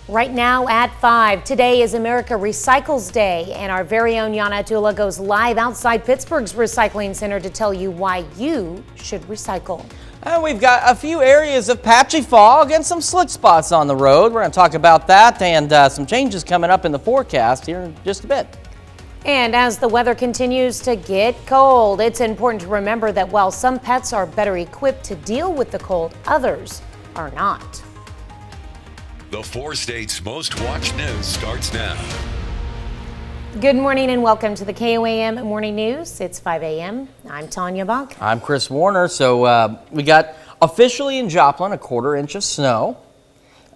Right now at 5, today is America Recycles Day, and our very own Yana Atula goes live outside Pittsburgh's Recycling Center to tell you why you should recycle. We've got a few areas of patchy fog and some slick spots on the road. We're going to talk about that and some changes coming up in the forecast here in just a bit. And as the weather continues to get cold, it's important to remember that while some pets are better equipped to deal with the cold, others are not. The 4 states' most watched news starts now. Good morning and welcome to the KOAM Morning News. It's 5 a.m. I'm Tanya Bach. I'm Chris Warner. So we got officially in Joplin a 1/4 inch of snow.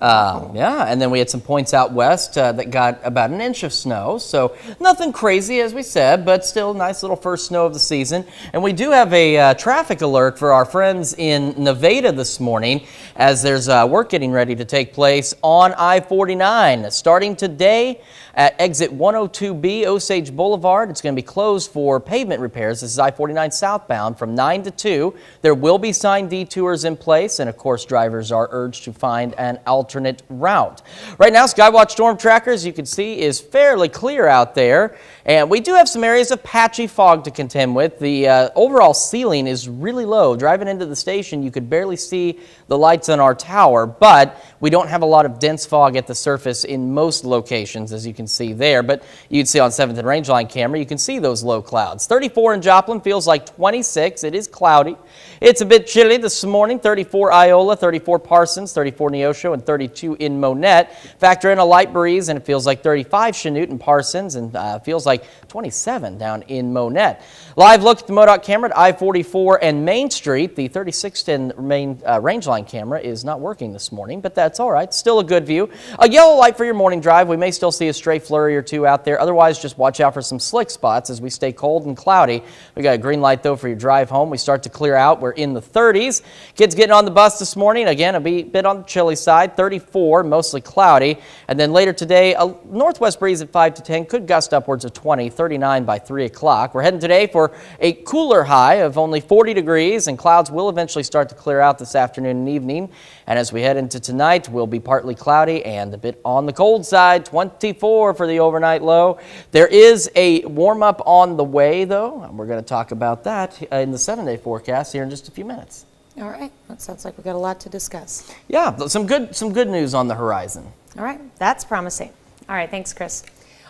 Yeah, and then we had some points out west that got about 1 inch of snow. So nothing crazy, as we said, but still nice little first snow of the season. And we do have a traffic alert for our friends in Nevada this morning, as there's work getting ready to take place on I-49. Starting today at exit 102B, Osage Boulevard, it's going to be closed for pavement repairs. This is I-49 southbound from 9 to 2. There will be signed detours in place, and of course drivers are urged to find an alternate route. Right now, Skywatch Storm Tracker, as you can see, is fairly clear out there, and we do have some areas of patchy fog to contend with. The overall ceiling is really low. Driving into the station, you could barely see the lights on our tower, but we don't have a lot of dense fog at the surface in most locations, as you can see there. But you'd see on 7th and Rangeline camera, you can see those low clouds. 34 in Joplin, feels like 26. It is cloudy. It's a bit chilly this morning. 34 Iola, 34 Parsons, 34 Neosho, and 32 in Monette. Factor in a light breeze, and it feels like 35 Chanute and Parsons, and feels like 27 down in Monette. Live look at the MoDOT camera at I-44 and Main Street. The 36th and main Rangeline camera is not working this morning, but that's all right. Still a good view. A yellow light for your morning drive. We may still see a stray flurry or two out there. Otherwise, just watch out for some slick spots as we stay cold and cloudy. We got a green light, though, for your drive home. We start to clear out. We're in the 30s. Kids getting on the bus this morning. Again, a bit on the chilly side. 34, mostly cloudy. And then later today, a northwest breeze at 5 to 10. Could gust upwards of 20, 39 by 3 o'clock. We're heading today for a cooler high of only 40 degrees, and clouds will eventually start to clear out this afternoon and evening. And as we head into tonight, we'll be partly cloudy and a bit on the cold side. 24 for the overnight low. There is a warm-up on the way, though, and we're going to talk about that in the 7-day forecast here in just a few minutes. All right, that sounds like we've got a lot to discuss. Yeah, some good news on the horizon. All right, that's promising. All right, thanks, Chris.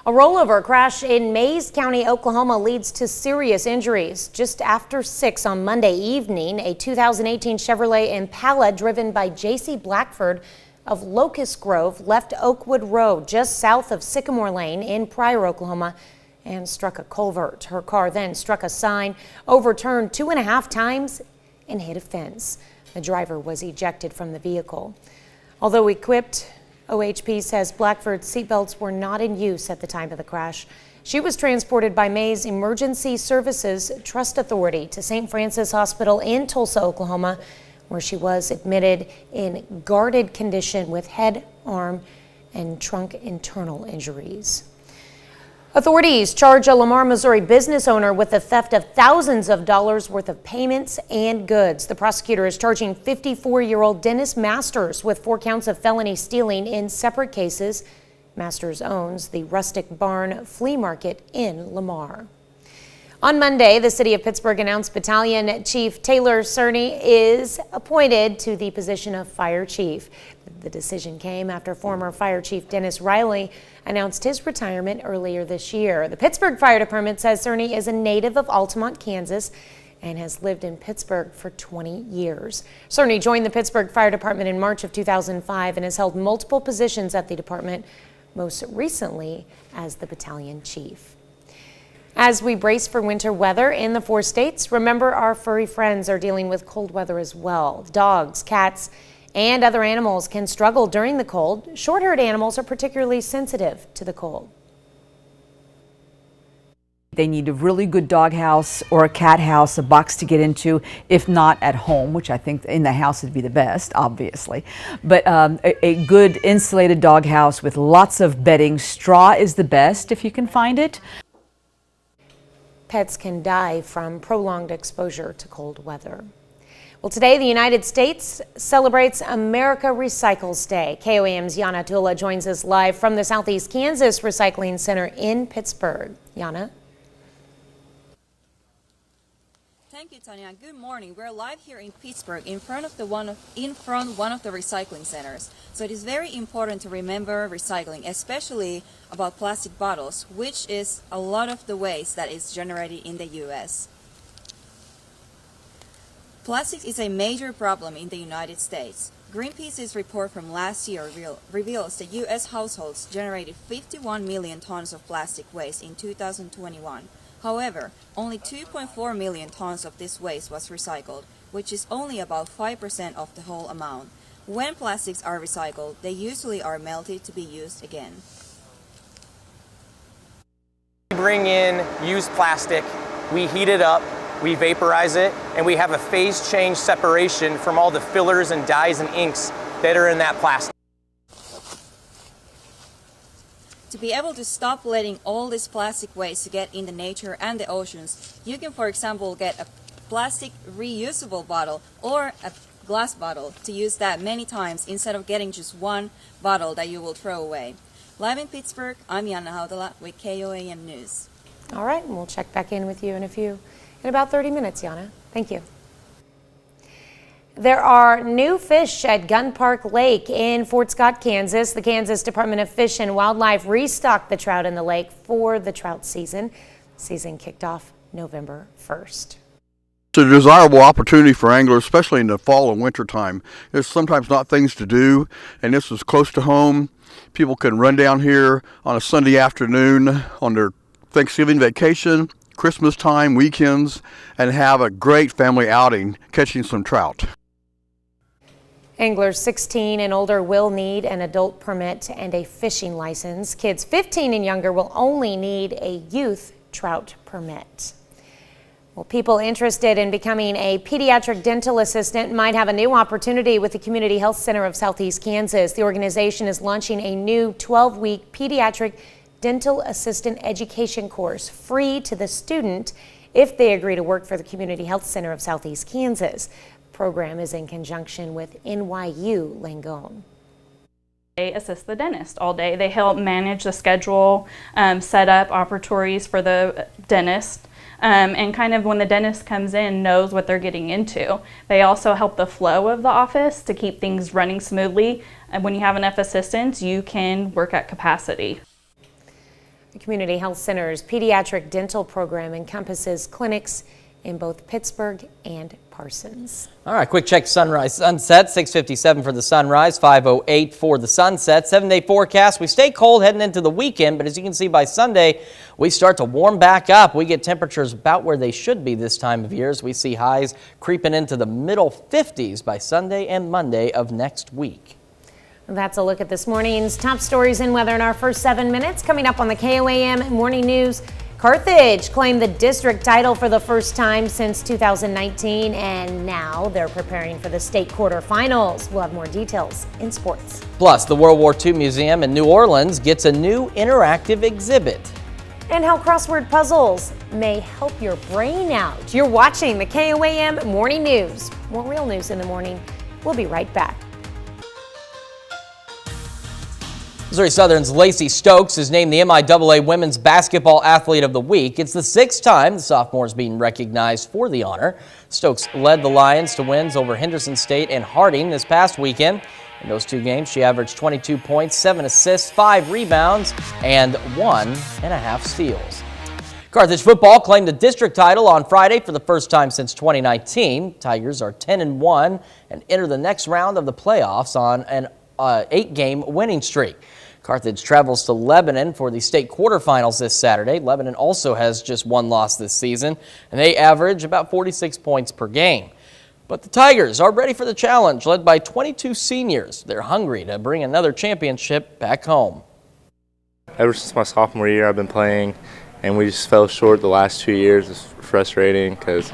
A rollover crash in Mays County, Oklahoma leads to serious injuries. Just after 6 on Monday evening, a 2018 Chevrolet Impala driven by J.C. Blackford of Locust Grove left Oakwood Road just south of Sycamore Lane in Pryor, Oklahoma, and struck a culvert. Her car then struck a sign, overturned 2.5 times, and hit a fence. The driver was ejected from the vehicle. Although equipped, OHP says Blackford's seatbelts were not in use at the time of the crash. She was transported by Mays Emergency Services Trust Authority to St. Francis Hospital in Tulsa, Oklahoma, where she was admitted in guarded condition with head, arm, and trunk internal injuries. Authorities charge a Lamar, Missouri business owner with the theft of thousands of dollars worth of payments and goods. The prosecutor is charging 54-year-old Dennis Masters with 4 counts of felony stealing in separate cases. Masters owns the Rustic Barn Flea Market in Lamar. On Monday, the city of Pittsburgh announced Battalion Chief Taylor Cerny is appointed to the position of Fire Chief. The decision came after former Fire Chief Dennis Riley announced his retirement earlier this year. The Pittsburgh Fire Department says Cerny is a native of Altamont, Kansas, and has lived in Pittsburgh for 20 years. Cerny joined the Pittsburgh Fire Department in March of 2005 and has held multiple positions at the department, most recently as the battalion chief. As we brace for winter weather in the 4 states, remember our furry friends are dealing with cold weather as well. Dogs, cats, and other animals can struggle during the cold. Short-haired animals are particularly sensitive to the cold. They need a really good dog house or a cat house, a box to get into, if not at home, which I think in the house would be the best, obviously. But a good insulated dog house with lots of bedding. Straw is the best if you can find it. Pets can die from prolonged exposure to cold weather. Well, today the United States celebrates America Recycles Day. KOAM's Yana Tula joins us live from the Southeast Kansas Recycling Center in Pittsburgh. Yana? Thank you, Tanya. Good morning. We're live here in Pittsburgh in front of one of the recycling centers. So it is very important to remember recycling, especially about plastic bottles, which is a lot of the waste that is generated in the U.S. Plastic is a major problem in the United States. Greenpeace's report from last year reveals that U.S. households generated 51 million tons of plastic waste in 2021. However, only 2.4 million tons of this waste was recycled, which is only about 5% of the whole amount. When plastics are recycled, they usually are melted to be used again. We bring in used plastic, we heat it up, we vaporize it, and we have a phase change separation from all the fillers and dyes and inks that are in that plastic. To be able to stop letting all this plastic waste get in the nature and the oceans, you can, for example, get a plastic reusable bottle or a glass bottle to use that many times instead of getting just one bottle that you will throw away. Live in Pittsburgh, I'm Yana Hautala with KOAM News. All right, and we'll check back in with you in about 30 minutes, Yana. Thank you. There are new fish at Gun Park Lake in Fort Scott, Kansas. The Kansas Department of Fish and Wildlife restocked the trout in the lake for the trout season. The season kicked off November 1st. It's a desirable opportunity for anglers, especially in the fall and winter time. There's sometimes not things to do, and this is close to home. People can run down here on a Sunday afternoon on their Thanksgiving vacation, Christmas time, weekends, and have a great family outing catching some trout. Anglers 16 and older will need an adult permit and a fishing license. Kids 15 and younger will only need a youth trout permit. Well, people interested in becoming a pediatric dental assistant might have a new opportunity with the Community Health Center of Southeast Kansas. The organization is launching a new 12-week pediatric dental assistant education course, free to the student if they agree to work for the Community Health Center of Southeast Kansas. The program is in conjunction with NYU Langone. They assist the dentist all day. They help manage the schedule, set up operatories for the dentist, and kind of when the dentist comes in, knows what they're getting into. They also help the flow of the office to keep things running smoothly. And when you have enough assistants, you can work at capacity. The Community Health Center's pediatric dental program encompasses clinics in both Pittsburgh and Parsons. All right, quick check sunrise, sunset, 6:57 for the sunrise, 5:08 for the sunset. 7-day forecast. We stay cold heading into the weekend, but as you can see by Sunday, we start to warm back up. We get temperatures about where they should be this time of year as we see highs creeping into the middle 50s by Sunday and Monday of next week. That's a look at this morning's top stories and weather in our first 7 minutes. Coming up on the KOAM Morning News, Carthage claimed the district title for the first time since 2019, and now they're preparing for the state quarterfinals. We'll have more details in sports. Plus, the World War II Museum in New Orleans gets a new interactive exhibit. And how crossword puzzles may help your brain out. You're watching the KOAM Morning News. More real news in the morning. We'll be right back. Missouri Southern's Lacey Stokes is named the MIAA Women's Basketball Athlete of the Week. It's the 6th time the sophomore is being recognized for the honor. Stokes led the Lions to wins over Henderson State and Harding this past weekend. In those 2 games, she averaged 22 points, 7 assists, 5 rebounds, and 1.5 steals. Carthage football claimed the district title on Friday for the first time since 2019. Tigers are 10-1 and enter the next round of the playoffs on an 8-game winning streak. Carthage travels to Lebanon for the state quarterfinals this Saturday. Lebanon also has just 1 loss this season, and they average about 46 points per game. But the Tigers are ready for the challenge, led by 22 seniors. They're hungry to bring another championship back home. Ever since my sophomore year, I've been playing, and we just fell short the last 2 years. It's frustrating because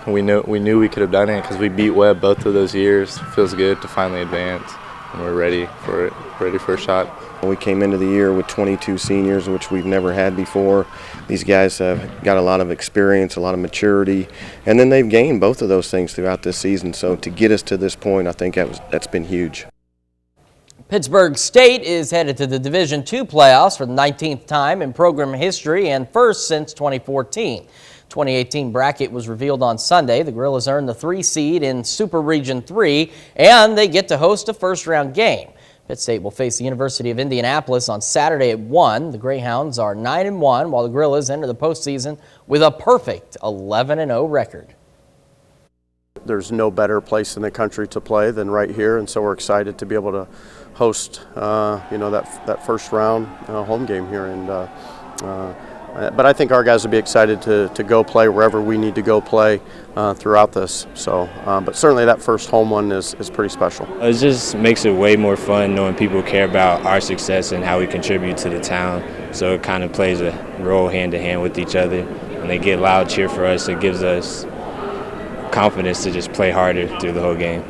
we knew we could have done it because we beat Webb both of those years. It feels good to finally advance. and we're ready for it, ready for a shot. We came into the year with 22 seniors, which we've never had before. These guys have got a lot of experience, a lot of maturity, and then they've gained both of those things throughout this season. So to get us to this point, I think that's been huge. Pittsburgh State is headed to the Division II playoffs for the 19th time in program history and first since 2014. 2018 bracket was revealed on Sunday. The Gorillas earned the 3 seed in Super Region 3, and they get to host a first-round game. Pitt State will face the University of Indianapolis on Saturday at 1. The Greyhounds are 9-1, while the Gorillas enter the postseason with a perfect 11-0 record. There's no better place in the country to play than right here, and so we're excited to be able to host, that first round home game here. But I think our guys will be excited to go play wherever we need to go play throughout this. So, but certainly that first home one is pretty special. It just makes it way more fun knowing people care about our success and how we contribute to the town. So it kind of plays a role hand in hand with each other. When they get loud cheer for us, it gives us confidence to just play harder through the whole game.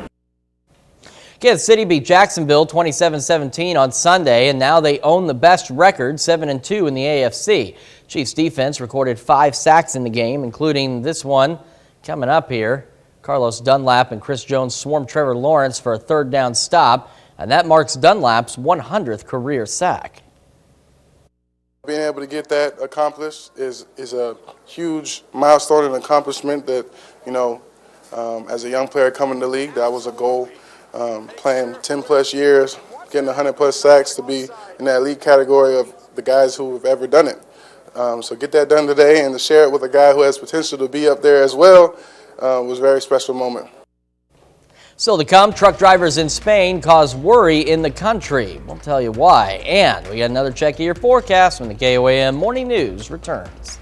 Kansas City beat Jacksonville 27-17 on Sunday, and now they own the best record, 7-2 in the AFC. Chiefs defense recorded 5 sacks in the game, including this one coming up here. Carlos Dunlap and Chris Jones swarmed Trevor Lawrence for a third down stop, and that marks Dunlap's 100th career sack. Being able to get that accomplished is a huge milestone and accomplishment that, as a young player coming to the league, that was a goal. Playing 10-plus years, getting 100-plus sacks to be in that elite category of the guys who have ever done it. So get that done today and to share it with a guy who has potential to be up there as well was a very special moment. Still to come, truck drivers in Spain cause worry in the country. We'll tell you why. And we got another check of your forecast when the KOAM Morning News returns.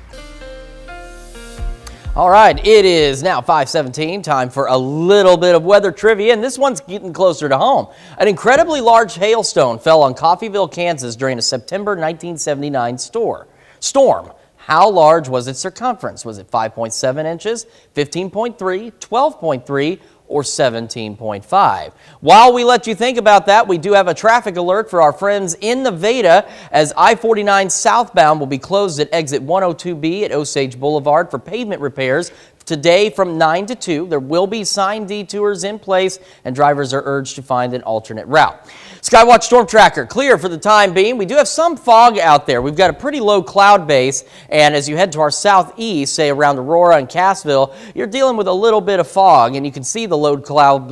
All right, it is now 5:17, time for a little bit of weather trivia, and this one's getting closer to home. An incredibly large hailstone fell on Coffeyville, Kansas during a September 1979 storm. How large was its circumference? Was it 5.7 inches, 15.3, 12.3, or 17.5? While we let you think about that, we do have a traffic alert for our friends in Nevada, as I-49 southbound will be closed at exit 102B at Osage Boulevard for pavement repairs today from 9 to 2. There will be sign detours in place, and drivers are urged to find an alternate route. Skywatch Storm Tracker, clear for the time being. We do have some fog out there. We've got a pretty low cloud base, and as you head to our southeast, say around Aurora and Cassville, you're dealing with a little bit of fog, and you can see the low cloud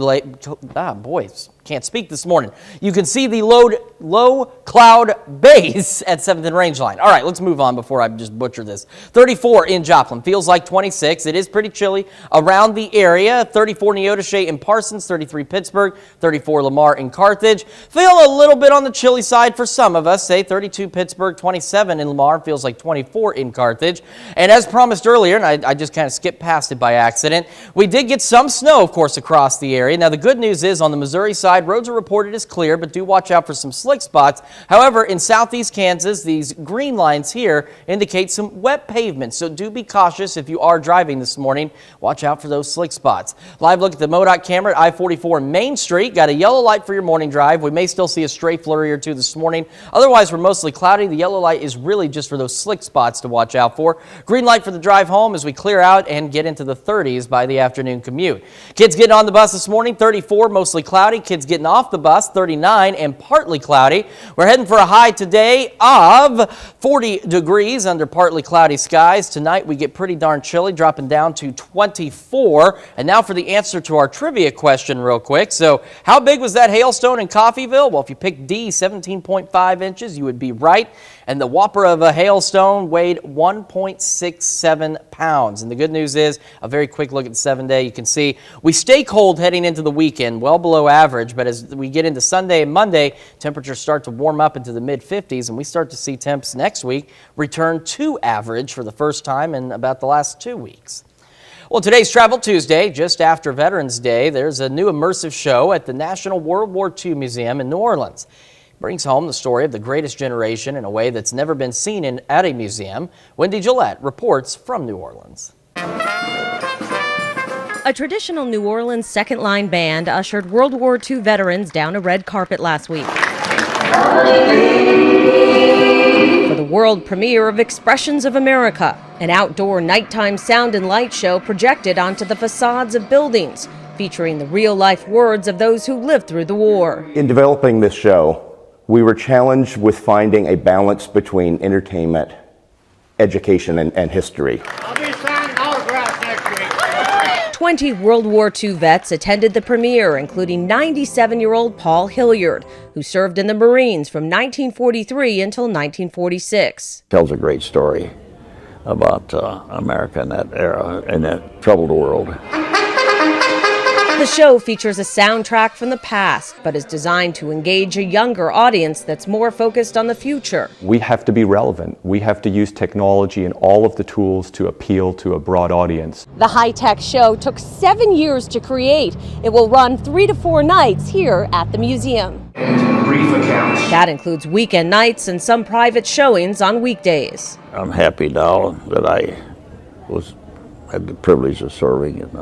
can't speak this morning. You can see the low cloud base at 7th and Range Line. All right, let's move on before I just butcher this. 34 in Joplin, feels like 26. It is pretty chilly around the area. 34 Neodesha in Parsons, 33 Pittsburgh, 34 Lamar in Carthage. Feel a little bit on the chilly side for some of us, say 32 Pittsburgh, 27 in Lamar, feels like 24 in Carthage. And as promised earlier, and I just kind of skipped past it by accident, we did get some snow, of course, across the area. Now, the good news is on the Missouri side, roads are reported as clear, but do watch out for some slick spots. However, in southeast Kansas, these green lines here indicate some wet pavement, so do be cautious if you are driving this morning. Watch out for those slick spots. Live look at the MoDOT camera at I-44 Main Street. Got a yellow light for your morning drive. We may still see a stray flurry or two this morning. Otherwise, we're mostly cloudy. The yellow light is really just for those slick spots to watch out for. Green light for the drive home as we clear out and get into the 30s by the afternoon commute. Kids getting on the bus this morning, 34, mostly cloudy. Kids getting off the bus, 39 and partly cloudy. We're heading for a high today of 40 degrees under partly cloudy skies. Tonight we get pretty darn chilly, dropping down to 24. And now for the answer to our trivia question real quick. So how big was that hailstone in Coffeyville? Well, if you picked D, 17.5 inches, you would be right. And the whopper of a hailstone weighed 1.67 pounds. And the good news is, a very quick look at the 7-day, you can see we stay cold heading into the weekend, well below average. But as we get into Sunday and Monday, temperatures start to warm up into the mid-50s, and we start to see temps next week return to average for the first time in about the last 2 weeks. Well, today's Travel Tuesday, just after Veterans Day. There's a new immersive show at the National World War II Museum in New Orleans. Brings home the story of the greatest generation in a way that's never been seen at a museum. Wendy Gillette reports from New Orleans. A traditional New Orleans second-line band ushered World War II veterans down a red carpet last week for the world premiere of Expressions of America, an outdoor nighttime sound and light show projected onto the facades of buildings, featuring the real-life words of those who lived through the war. In developing this show, we were challenged with finding a balance between entertainment, education, and history. I'll be signing autographs next week. 20 World War II vets attended the premiere, including 97-year-old Paul Hilliard, who served in the Marines from 1943 until 1946. Tells a great story about America in that era, in that troubled world. The show features a soundtrack from the past, but is designed to engage a younger audience that's more focused on the future. We have to be relevant. We have to use technology and all of the tools to appeal to a broad audience. The high-tech show took 7 years to create. It will run 3 to 4 nights here at the museum. Brief accounts. That includes weekend nights and some private showings on weekdays. I'm happy now that I had the privilege of serving, and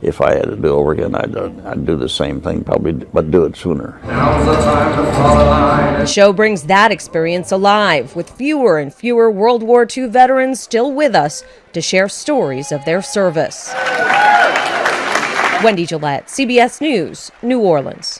if I had to do it over again, I'd do the same thing, probably, but do it sooner. Now's the time to fall in line. The show brings that experience alive, with fewer and fewer World War II veterans still with us to share stories of their service. Wendy Gillette, CBS News, New Orleans.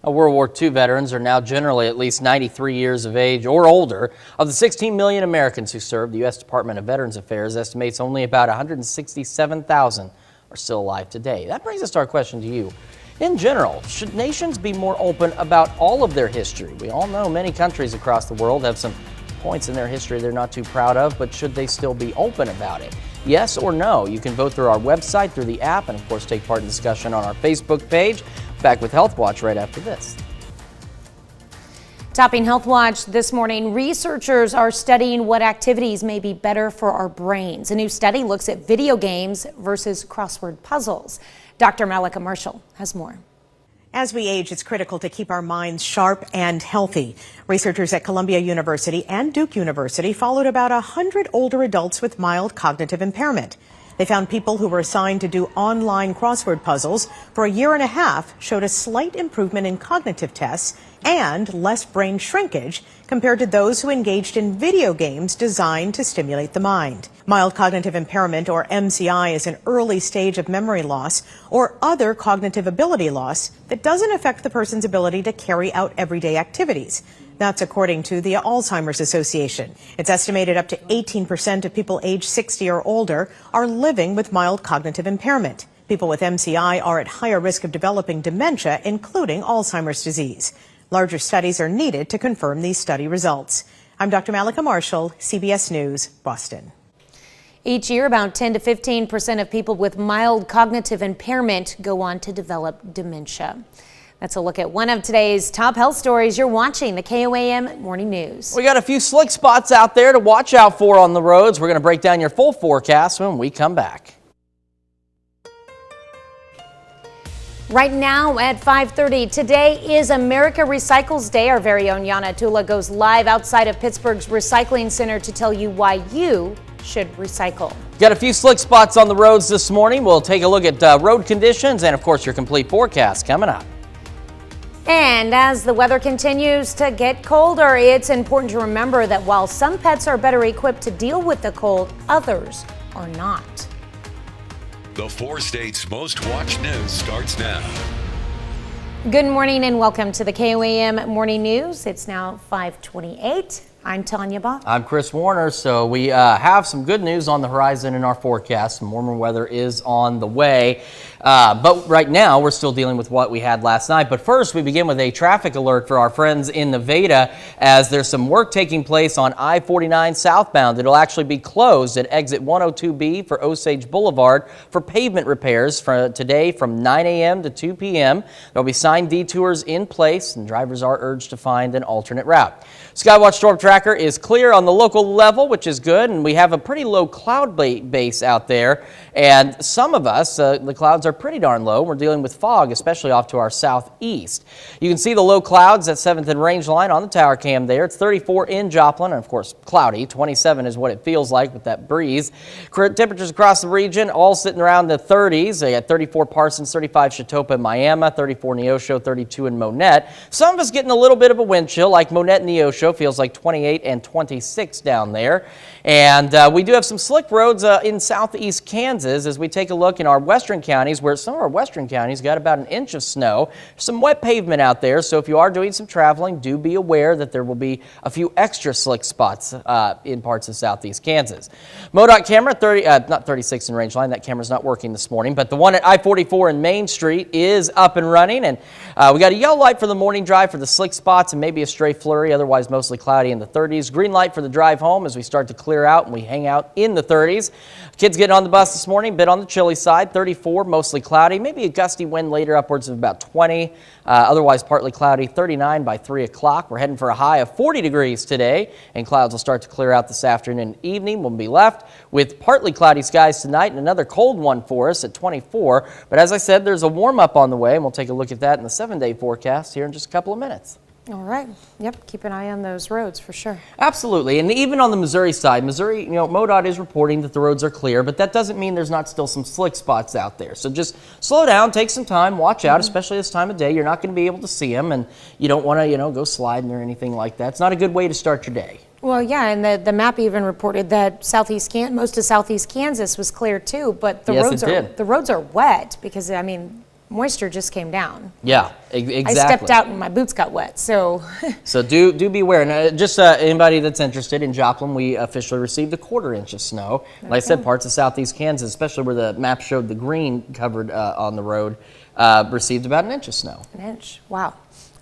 World War II veterans are now generally at least 93 years of age or older. Of the 16 million Americans who served, the U.S. Department of Veterans Affairs estimates only about 167,000 are still alive today. That brings us to our question to you. In general, should nations be more open about all of their history? We all know many countries across the world have some points in their history they're not too proud of, but should they still be open about it? Yes or no? You can vote through our website, through the app, and of course take part in discussion on our Facebook page. Back with Health Watch right after this. Topping Health Watch this morning, researchers are studying what activities may be better for our brains. A new study looks at video games versus crossword puzzles. Dr. Malika Marshall has more. As we age, it's critical to keep our minds sharp and healthy. Researchers at Columbia University and Duke University followed about 100 older adults with mild cognitive impairment. They found people who were assigned to do online crossword puzzles for a year and a half showed a slight improvement in cognitive tests and less brain shrinkage compared to those who engaged in video games designed to stimulate the mind. Mild cognitive impairment, or MCI, is an early stage of memory loss or other cognitive ability loss that doesn't affect the person's ability to carry out everyday activities. That's according to the Alzheimer's Association. It's estimated up to 18% of people age 60 or older are living with mild cognitive impairment. People with MCI are at higher risk of developing dementia, including Alzheimer's disease. Larger studies are needed to confirm these study results. I'm Dr. Malika Marshall, CBS News, Boston. Each year, about 10 to 15% of people with mild cognitive impairment go on to develop dementia. That's a look at one of today's top health stories. You're watching the KOAM Morning News. We got a few slick spots out there to watch out for on the roads. We're going to break down your full forecast when we come back. Right now at 5:30, today is America Recycles Day. Our very own Yana Tula goes live outside of Pittsburgh's Recycling Center to tell you why you should recycle. Got a few slick spots on the roads this morning. We'll take a look at road conditions and, of course, your complete forecast coming up. And as the weather continues to get colder, it's important to remember that while some pets are better equipped to deal with the cold, others are not. The 4 states' most watched news starts now. Good morning and welcome to the KOAM Morning News. It's now 5:28. I'm Tanya Bach. I'm Chris Warner. So we have some good news on the horizon in our forecast. Some warmer weather is on the way. But right now, we're still dealing with what we had last night. But first, we begin with a traffic alert for our friends in Nevada, as there's some work taking place on I-49 southbound. It'll actually be closed at exit 102B for Osage Boulevard for pavement repairs for today from 9 a.m. to 2 p.m. There'll be signed detours in place, and drivers are urged to find an alternate route. Skywatch Storm Track tracker is clear on the local level, which is good, and we have a pretty low cloud base out there. And some of us, the clouds are pretty darn low. We're dealing with fog, especially off to our southeast. You can see the low clouds at 7th and Range Line on the tower cam there. It's 34 in Joplin, and of course cloudy. 27 is what it feels like with that breeze. Temperatures across the region all sitting around the 30s. They got 34 Parsons, 35 Chetopa and Miami, 34 Neosho, 32 in Monette. Some of us getting a little bit of a wind chill, like Monette and Neosho feels like 28 and 26 down there. And we do have some slick roads in southeast Kansas as we take a look in our western counties, where some of our western counties got about an inch of snow. Some wet pavement out there, so if you are doing some traveling, do be aware that there will be a few extra slick spots in parts of southeast Kansas. MoDOT camera, not 36 in Range Line, that camera's not working this morning, but the one at I-44 in Main Street is up and running, and we got a yellow light for the morning drive for the slick spots and maybe a stray flurry, otherwise mostly cloudy in the 30s. Green light for the drive home as we start to clear out and we hang out in the 30s. Kids getting on the bus this morning, bit on the chilly side, 34, mostly cloudy, maybe a gusty wind later upwards of about 20, otherwise partly cloudy, 39 by 3 o'clock. We're heading for a high of 40 degrees today, and clouds will start to clear out this afternoon and evening. We'll be left with partly cloudy skies tonight and another cold one for us at 24. But as I said, there's a warm up on the way, and we'll take a look at that in the 7-day forecast here in just a couple of minutes. All right. Yep. Keep an eye on those roads for sure. Absolutely. And even on the Missouri side, Missouri, MoDOT is reporting that the roads are clear, but that doesn't mean there's not still some slick spots out there. So just slow down, take some time, watch out, especially this time of day. You're not going to be able to see them, and you don't want to, go sliding or anything like that. It's not a good way to start your day. Well, yeah, and the map even reported that most of southeast Kansas was clear too, but the roads are wet because moisture just came down. Yeah, exactly. I stepped out and my boots got wet, so. So do be aware. And just anybody that's interested, in Joplin, we officially received a 1/4 inch of snow. Like I said, parts of southeast Kansas, especially where the map showed the green covered on the road, received about an inch of snow. An inch, wow.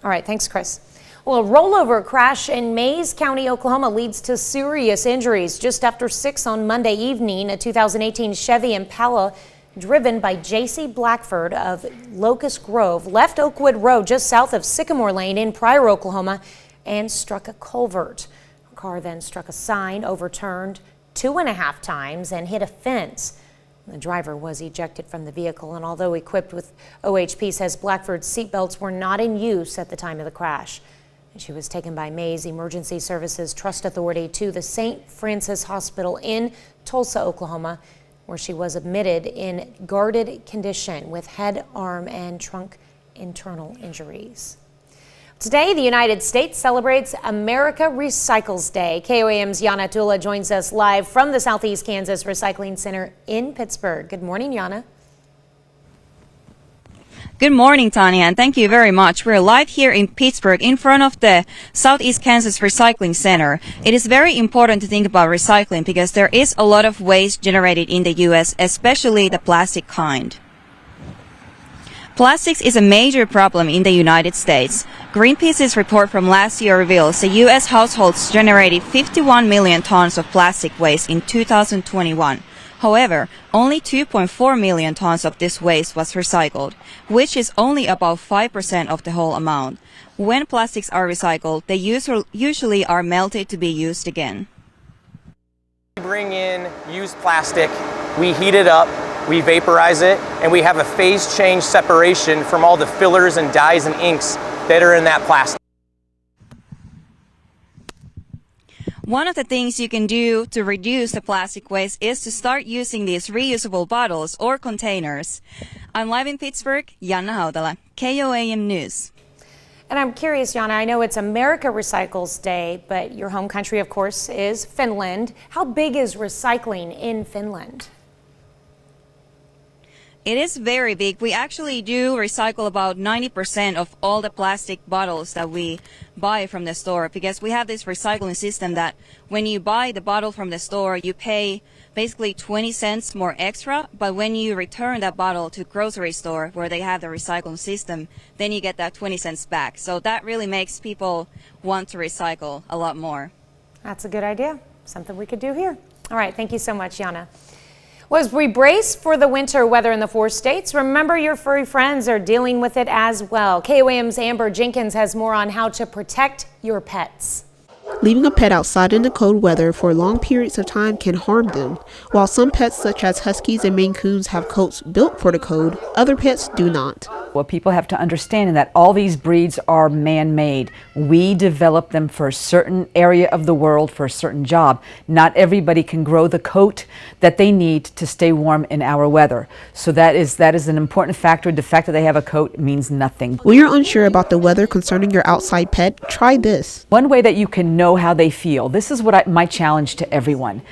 All right, thanks, Chris. Well, a rollover crash in Mays County, Oklahoma leads to serious injuries. Just after 6 on Monday evening, a 2018 Chevy Impala driven by J.C. Blackford of Locust Grove left Oakwood Road just south of Sycamore Lane in Pryor, Oklahoma, and struck a culvert. The car then struck a sign, overturned 2.5 times, and hit a fence. The driver was ejected from the vehicle, and although equipped with OHP, says Blackford's seatbelts were not in use at the time of the crash. She was taken by Mays Emergency Services Trust Authority to the St. Francis Hospital in Tulsa, Oklahoma, where she was admitted in guarded condition with head, arm, and trunk internal injuries. Today, the United States celebrates America Recycles Day. KOAM's Yana Tula joins us live from the Southeast Kansas Recycling Center in Pittsburgh. Good morning, Yana. Good morning, Tanya, and thank you very much. We're live here in Pittsburgh in front of the Southeast Kansas Recycling Center. It is very important to think about recycling because there is a lot of waste generated in the U.S., especially the plastic kind. Plastics is a major problem in the United States. Greenpeace's report from last year reveals the U.S. households generated 51 million tons of plastic waste in 2021. However, only 2.4 million tons of this waste was recycled, which is only about 5% of the whole amount. When plastics are recycled, they usually are melted to be used again. We bring in used plastic, we heat it up, we vaporize it, and we have a phase change separation from all the fillers and dyes and inks that are in that plastic. One of the things you can do to reduce the plastic waste is to start using these reusable bottles or containers. I'm live in Pittsburgh, Janna Hautala, KOAM News. And I'm curious, Yana, I know it's America Recycles Day, but your home country, of course, is Finland. How big is recycling in Finland? It is very big. We actually do recycle about 90% of all the plastic bottles that we buy from the store, because we have this recycling system that when you buy the bottle from the store, you pay basically 20 cents more extra, but when you return that bottle to grocery store where they have the recycling system, then you get that 20 cents back. So that really makes people want to recycle a lot more. That's a good idea. Something we could do here. All right, thank you so much, Yana. Well, as we brace for the winter weather in the 4 states, remember your furry friends are dealing with it as well. KOAM's Amber Jenkins has more on how to protect your pets. Leaving a pet outside in the cold weather for long periods of time can harm them. While some pets such as Huskies and Maine Coons have coats built for the cold, other pets do not. What people have to understand is that all these breeds are man-made. We develop them for a certain area of the world for a certain job. Not everybody can grow the coat that they need to stay warm in our weather. So that is an important factor. The fact that they have a coat means nothing. When you're unsure about the weather concerning your outside pet, try this. One way that you can know how they feel, this is what my challenge to everyone.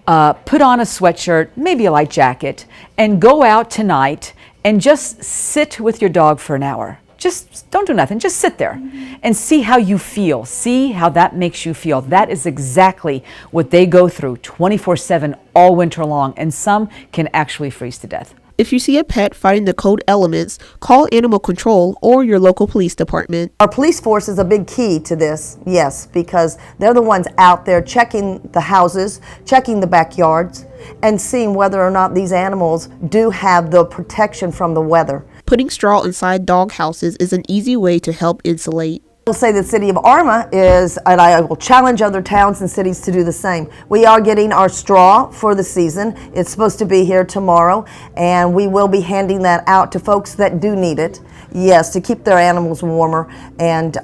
Put on a sweatshirt, maybe a light jacket, and go out tonight and just sit with your dog for an hour. Just don't do nothing, just sit there and see how you feel. See how that makes you feel. That is exactly what they go through 24/7 all winter long, and some can actually freeze to death. If you see a pet fighting the cold elements, call animal control or your local police department. Our police force is a big key to this, yes, because they're the ones out there checking the houses, checking the backyards, and seeing whether or not these animals do have the protection from the weather. Putting straw inside dog houses is an easy way to help insulate. I will say the city of Arma is, and I will challenge other towns and cities to do the same. We are getting our straw for the season. It's supposed to be here tomorrow, and we will be handing that out to folks that do need it. Yes, to keep their animals warmer, and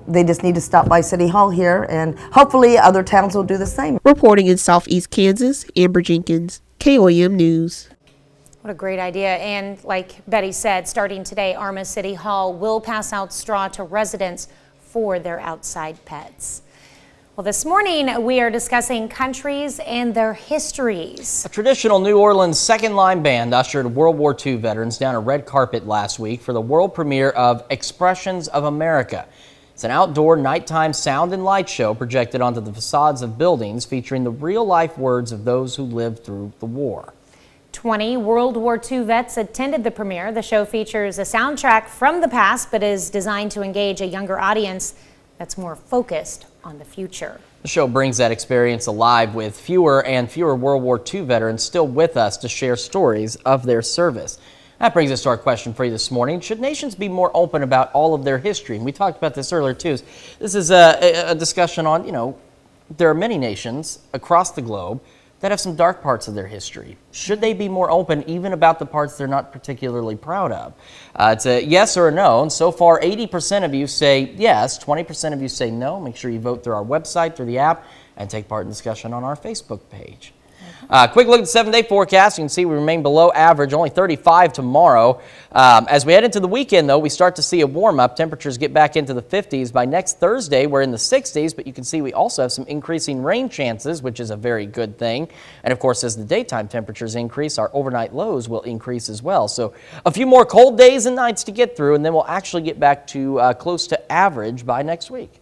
they just need to stop by City Hall here, and hopefully other towns will do the same. Reporting in Southeast Kansas, Amber Jenkins, KOAM News. What a great idea. And like Betty said, starting today, Arma City Hall will pass out straw to residents for their outside pets. Well, this morning we are discussing countries and their histories. A traditional New Orleans second line band ushered World War II veterans down a red carpet last week for the world premiere of Expressions of America. It's an outdoor nighttime sound and light show projected onto the facades of buildings featuring the real-life words of those who lived through the war. 20 World War II vets attended the premiere. The show features a soundtrack from the past, but is designed to engage a younger audience that's more focused on the future. The show brings that experience alive with fewer and fewer World War II veterans still with us to share stories of their service. That brings us to our question for you this morning. Should nations be more open about all of their history? And we talked about this earlier too. This is a discussion on, there are many nations across the globe that have some dark parts of their history. Should they be more open even about the parts they're not particularly proud of? It's a yes or a no, and so far 80% of you say yes, 20% of you say no. Make sure you vote through our website, through the app, and take part in discussion on our Facebook page. Quick look at the 7-day forecast. You can see we remain below average, only 35 tomorrow. As we head into the weekend, though, we start to see a warm-up. Temperatures get back into the 50s. By next Thursday, we're in the 60s, but you can see we also have some increasing rain chances, which is a very good thing. And, of course, as the daytime temperatures increase, our overnight lows will increase as well. So a few more cold days and nights to get through, and then we'll actually get back to close to average by next week.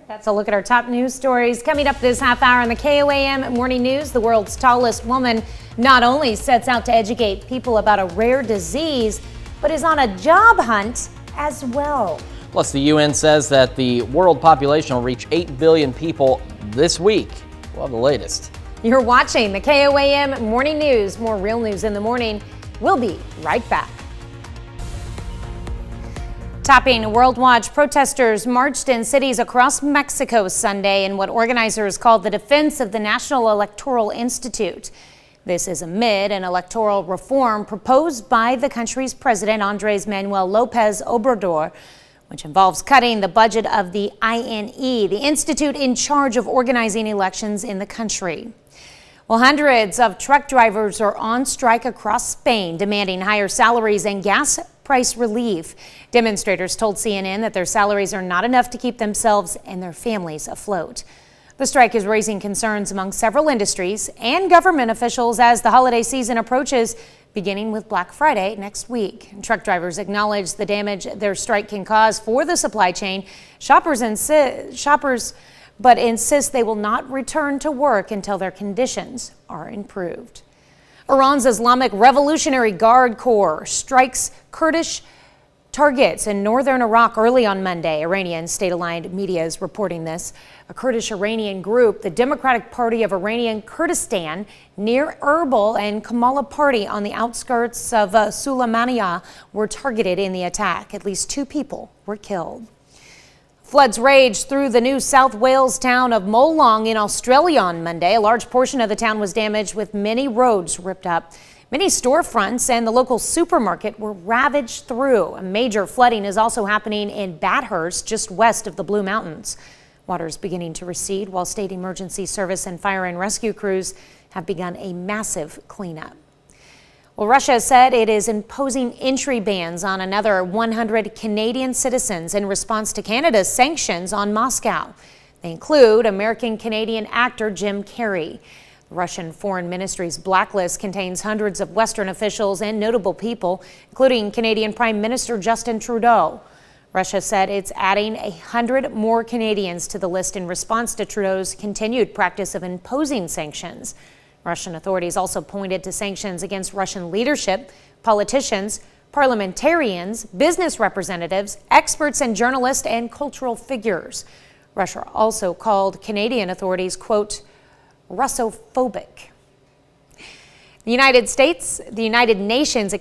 That's a look at our top news stories. Coming up this half hour on the KOAM Morning News, the world's tallest woman not only sets out to educate people about a rare disease, but is on a job hunt as well. Plus, the UN says that the world population will reach 8 billion people this week. We'll have the latest. You're watching the KOAM Morning News. More real news in the morning. We'll be right back. Topping World Watch, protesters marched in cities across Mexico Sunday in what organizers called the defense of the National Electoral Institute. This is amid an electoral reform proposed by the country's president, Andrés Manuel López Obrador, which involves cutting the budget of the INE, the institute in charge of organizing elections in the country. Well, hundreds of truck drivers are on strike across Spain, demanding higher salaries and gas price relief. Demonstrators told CNN that their salaries are not enough to keep themselves and their families afloat. The strike is raising concerns among several industries and government officials as the holiday season approaches, beginning with Black Friday next week. Truck drivers acknowledge the damage their strike can cause for the supply chain. Shoppers but insist they will not return to work until their conditions are improved. Iran's Islamic Revolutionary Guard Corps strikes Kurdish targets in northern Iraq early on Monday. Iranian state-aligned media is reporting this. A Kurdish Iranian group, the Democratic Party of Iranian Kurdistan, near Erbil and Kamala Party on the outskirts of Sulaymaniyah, were targeted in the attack. At least 2 people were killed. Floods raged through the New South Wales town of Molong in Australia on Monday. A large portion of the town was damaged with many roads ripped up. Many storefronts and the local supermarket were ravaged through. A major flooding is also happening in Bathurst, just west of the Blue Mountains. Water is beginning to recede while state emergency service and fire and rescue crews have begun a massive cleanup. Well, Russia said it is imposing entry bans on another 100 Canadian citizens in response to Canada's sanctions on Moscow. They include American-Canadian actor Jim Carrey. The Russian Foreign Ministry's blacklist contains hundreds of Western officials and notable people, including Canadian Prime Minister Justin Trudeau. Russia said it's adding 100 more Canadians to the list in response to Trudeau's continued practice of imposing sanctions. Russian authorities also pointed to sanctions against Russian leadership, politicians, parliamentarians, business representatives, experts and journalists, and cultural figures. Russia also called Canadian authorities, quote, Russophobic. The United Nations,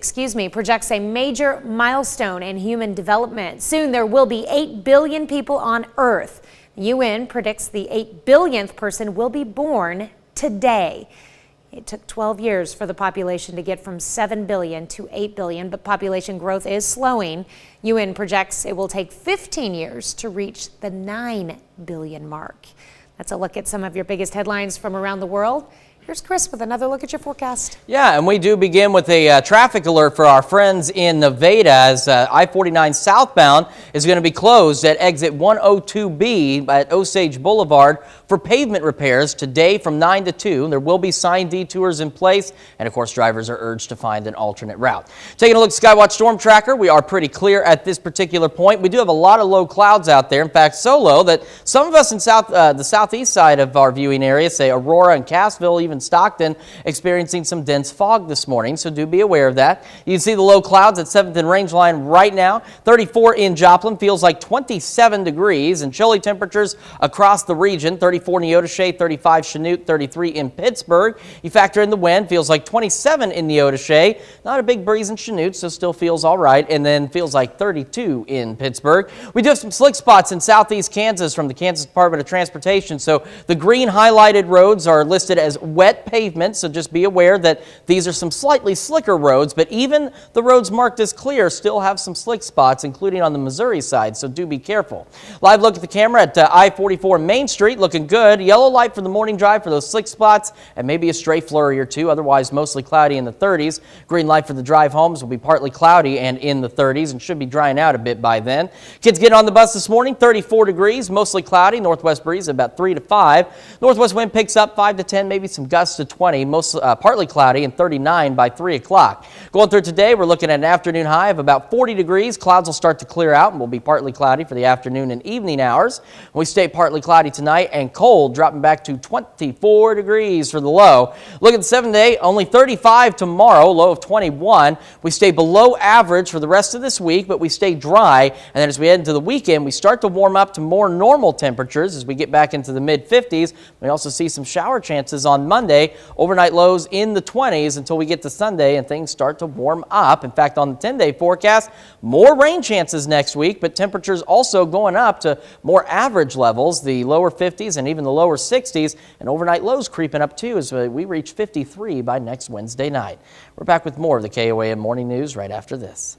projects a major milestone in human development. Soon there will be 8 billion people on Earth. The UN predicts the 8 billionth person will be born today. It took 12 years for the population to get from 7 billion to 8 billion, but population growth is slowing. UN projects it will take 15 years to reach the 9 billion mark. That's a look at some of your biggest headlines from around the world. Here's Chris with another look at your forecast. Yeah, and we do begin with a traffic alert for our friends in Nevada as I-49 southbound is going to be closed at exit 102B at Osage Boulevard for pavement repairs today from 9 to 2. There will be signed detours in place, and of course drivers are urged to find an alternate route. Taking a look at Skywatch Storm Tracker, we are pretty clear at this particular point. We do have a lot of low clouds out there. In fact, so low that some of us in the southeast side of our viewing area, say Aurora and Cassville, even Stockton, experiencing some dense fog this morning, so do be aware of that. You can see the low clouds at 7th and Rangeline right now. 34 in Joplin, feels like 27 degrees, and chilly temperatures across the region. 34 in Neodesha, 35 Chanute, 33 in Pittsburgh. You factor in the wind, feels like 27 in Neodesha. Not a big breeze in Chanute, so still feels all right, and then feels like 32 in Pittsburgh. We do have some slick spots in southeast Kansas from the Kansas Department of Transportation, so the green highlighted roads are listed as wet pavement, so just be aware that these are some slightly slicker roads, but even the roads marked as clear still have some slick spots, including on the Missouri side, so do be careful. Live look at the camera at I-44 Main Street, looking good. Yellow light for the morning drive for those slick spots, and maybe a stray flurry or two, otherwise mostly cloudy in the 30s. Green light for the drive homes will be partly cloudy and in the 30s, and should be drying out a bit by then. Kids get on the bus this morning, 34 degrees, mostly cloudy, northwest breeze about 3 to 5. Northwest wind picks up 5 to 10, maybe some gusts to 20, partly cloudy, and 39 by 3 o'clock. Going through today, we're looking at an afternoon high of about 40 degrees. Clouds will start to clear out and will be partly cloudy for the afternoon and evening hours. We stay partly cloudy tonight and cold, dropping back to 24 degrees for the low. Look at the 7-day, only 35 tomorrow, low of 21. We stay below average for the rest of this week, but we stay dry. And then as we head into the weekend, we start to warm up to more normal temperatures as we get back into the mid-50s. We also see some shower chances on Monday. Overnight lows in the 20s until we get to Sunday and things start to warm up. In fact, on the 10-day forecast, more rain chances next week, but temperatures also going up to more average levels, the lower 50s and even the lower 60s, and overnight lows creeping up too as we reach 53 by next Wednesday night. We're back with more of the KOAM Morning News right after this.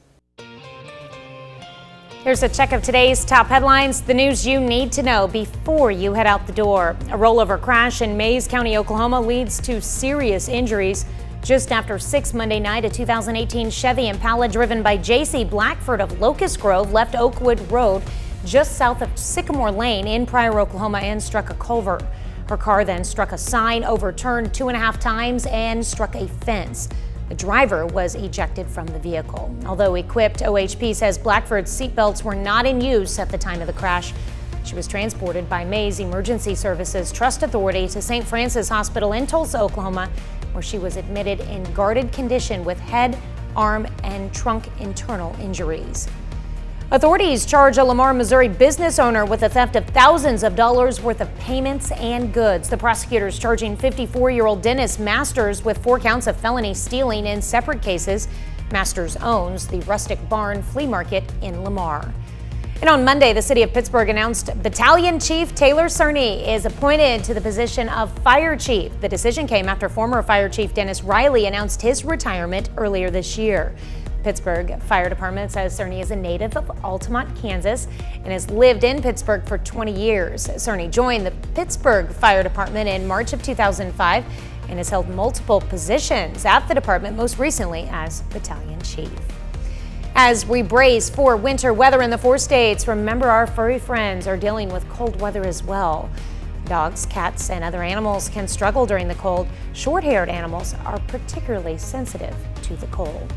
Here's a check of today's top headlines, the news you need to know before you head out the door. A rollover crash in Mays County, Oklahoma leads to serious injuries. Just after 6 Monday night, a 2018 Chevy Impala driven by J.C. Blackford of Locust Grove left Oakwood Road just south of Sycamore Lane in Pryor, Oklahoma, and struck a culvert. Her car then struck a sign, overturned 2.5 times, and struck a fence. The driver was ejected from the vehicle. Although equipped, OHP says Blackford's seatbelts were not in use at the time of the crash. She was transported by Mays Emergency Services Trust Authority to St. Francis Hospital in Tulsa, Oklahoma, where she was admitted in guarded condition with head, arm, and trunk internal injuries. Authorities charge a Lamar, Missouri business owner with the theft of thousands of dollars worth of payments and goods. The prosecutors charging 54-year-old Dennis Masters with 4 counts of felony stealing in separate cases. Masters owns the Rustic Barn Flea Market in Lamar. And on Monday, the city of Pittsburgh announced Battalion Chief Taylor Cerny is appointed to the position of Fire Chief. The decision came after former Fire Chief Dennis Riley announced his retirement earlier this year. Pittsburgh Fire Department says Cerny is a native of Altamont, Kansas, and has lived in Pittsburgh for 20 years. Cerny joined the Pittsburgh Fire Department in March of 2005 and has held multiple positions at the department, most recently as Battalion Chief. As we brace for winter weather in the 4 states, remember our furry friends are dealing with cold weather as well. Dogs, cats, and other animals can struggle during the cold. Short-haired animals are particularly sensitive to the cold.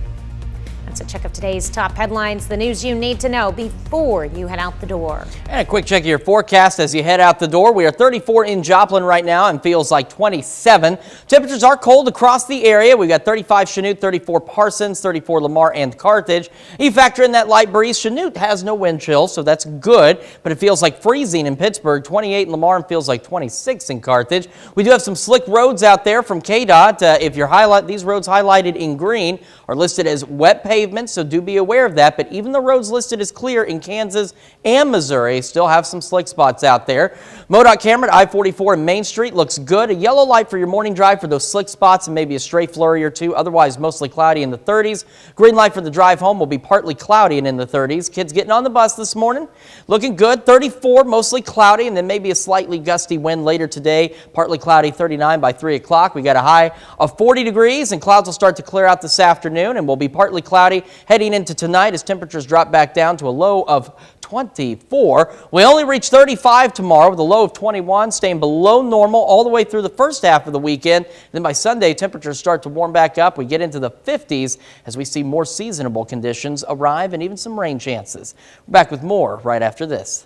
That's a check of today's top headlines, the news you need to know before you head out the door. And a quick check of your forecast as you head out the door. We are 34 in Joplin right now and feels like 27. Temperatures are cold across the area. We've got 35 Chanute, 34 Parsons, 34 Lamar and Carthage. You factor in that light breeze. Chanute has no wind chill, so that's good, but it feels like freezing in Pittsburgh, 28 in Lamar and feels like 26 in Carthage. We do have some slick roads out there from KDOT. If you're these roads highlighted in green are listed as wet pavement, so do be aware of that. But even the roads listed as clear in Kansas and Missouri still have some slick spots out there. MoDOT camera at I-44 and Main Street looks good. A yellow light for your morning drive for those slick spots and maybe a stray flurry or two. Otherwise, mostly cloudy in the 30s. Green light for the drive home will be partly cloudy and in the 30s. Kids getting on the bus this morning. Looking good. 34, mostly cloudy, and then maybe a slightly gusty wind later today. Partly cloudy, 39 by 3 o'clock. We got a high of 40 degrees, and clouds will start to clear out this afternoon and will be partly cloudy heading into tonight as temperatures drop back down to a low of 24. We only reach 35 tomorrow with a low of 21, staying below normal all the way through the first half of the weekend. Then by Sunday, temperatures start to warm back up. We get into the 50s as we see more seasonable conditions arrive and even some rain chances. We're back with more right after this.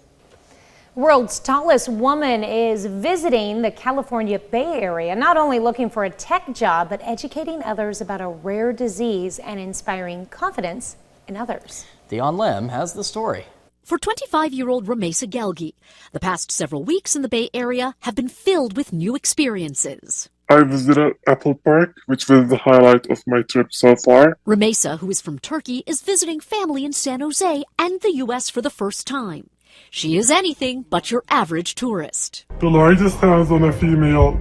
World's tallest woman is visiting the California Bay Area, not only looking for a tech job, but educating others about a rare disease and inspiring confidence in others. Dion Lim has the story. For 25-year-old Ramesa Gelgi, the past several weeks in the Bay Area have been filled with new experiences. I visited Apple Park, which was the highlight of my trip so far. Ramesa, who is from Turkey, is visiting family in San Jose and the U.S. for the first time. She is anything but your average tourist. The largest hands on a female,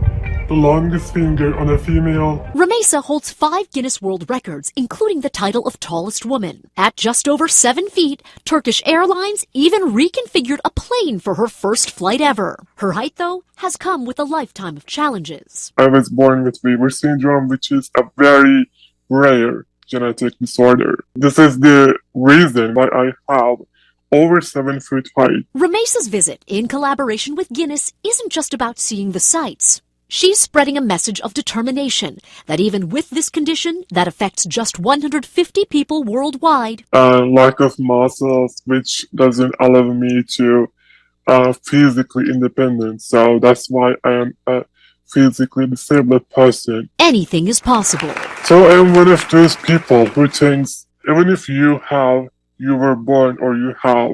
the longest finger on a female. Ramesa holds 5 Guinness World Records, including the title of tallest woman. At just over 7 feet, Turkish Airlines even reconfigured a plane for her first flight ever. Her height, though, has come with a lifetime of challenges. I was born with Weaver syndrome, which is a very rare genetic disorder. This is the reason why I have over 7 foot height. Ramesa's visit, in collaboration with Guinness, isn't just about seeing the sights. She's spreading a message of determination that even with this condition that affects just 150 people worldwide, lack of muscles, which doesn't allow me to physically independent. So that's why I am a physically disabled person. Anything is possible. So I am one of those people who thinks even if you were born or you have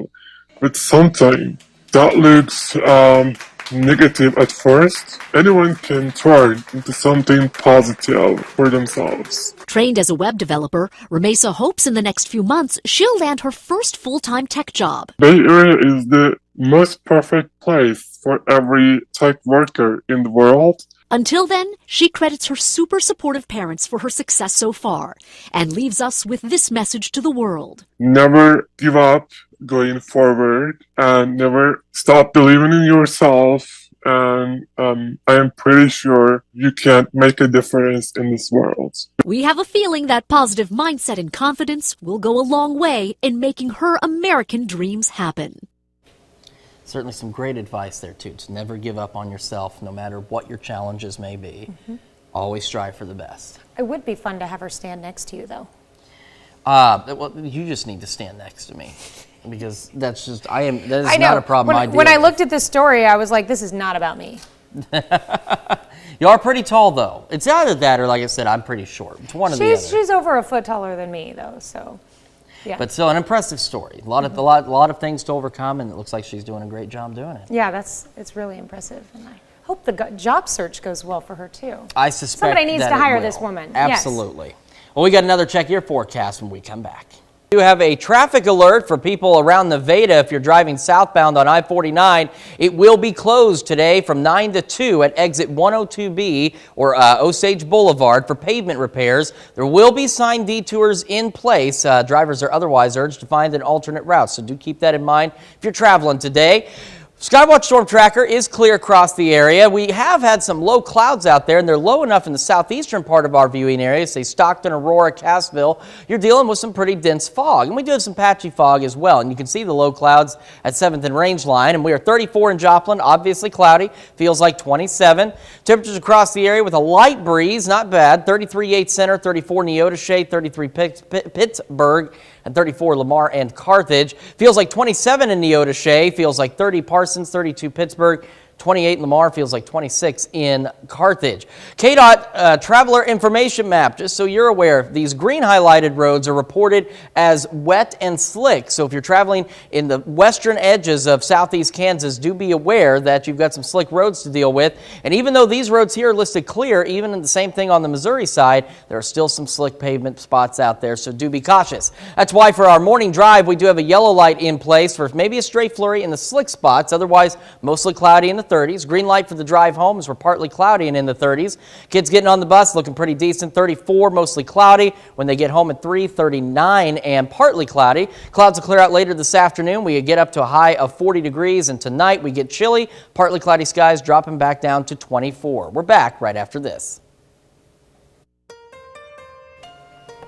with something that looks negative at first, anyone can turn into something positive for themselves. Trained as a web developer, Ramesa hopes in the next few months she'll land her first full-time tech job. Bay Area is the most perfect place for every tech worker in the world. Until then, she credits her super supportive parents for her success so far and leaves us with this message to the world. Never give up going forward and never stop believing in yourself. And I am pretty sure you can make a difference in this world. We have a feeling that positive mindset and confidence will go a long way in making her American dreams happen. Certainly some great advice there, too, to never give up on yourself, no matter what your challenges may be. Always strive for the best. It would be fun to have her stand next to you, though. Well, you just need to stand next to me, because that's just, that is not a problem I deal When I with. looked at this story, I was like, this is not about me. You are pretty tall, though. It's either that or, like I said, I'm pretty short. It's one or the other. She's over a foot taller than me, though, so... Yeah. But still an impressive story. A lot of things to overcome, and it looks like she's doing a great job doing it. Yeah, it's really impressive, and I hope the job search goes well for her too. I suspect somebody needs that to hire it will. this woman. Absolutely. Yes. Well, we got another check your forecast when we come back. We do have a traffic alert for people around Nevada. If you're driving southbound on I-49, it will be closed today from 9 to 2 at exit 102B or Osage Boulevard for pavement repairs. There will be signed detours in place. Drivers are otherwise urged to find an alternate route, so do keep that in mind if you're traveling today. Skywatch Storm Tracker is clear across the area. We have had some low clouds out there, and they're low enough in the southeastern part of our viewing area, say Stockton, Aurora, Cassville. You're dealing with some pretty dense fog, and we do have some patchy fog as well. And you can see the low clouds at 7th and Rangeline, and we are 34 in Joplin, obviously cloudy, feels like 27. Temperatures across the area with a light breeze, not bad. 33 Yates Center, 34 Neodesha, 33 Pittsburgh, and 34 Lamar and Carthage. Feels like 27 in Neodesha, feels like 30 Parsons, 32 Pittsburgh, 28 in Lamar, feels like 26 in Carthage. KDOT traveler information map, just so you're aware, these green highlighted roads are reported as wet and slick. So if you're traveling in the western edges of southeast Kansas, do be aware that you've got some slick roads to deal with. And even though these roads here are listed clear, even in the same thing on the Missouri side, there are still some slick pavement spots out there, so do be cautious. That's why for our morning drive, we do have a yellow light in place for maybe a stray flurry in the slick spots, otherwise mostly cloudy in the 30s. Green light for the drive home as we're partly cloudy and in the 30s. Kids getting on the bus looking pretty decent. 34, mostly cloudy. When they get home at 3, 39 and partly cloudy. Clouds will clear out later this afternoon. We get up to a high of 40 degrees, and tonight we get chilly. Partly cloudy skies dropping back down to 24. We're back right after this.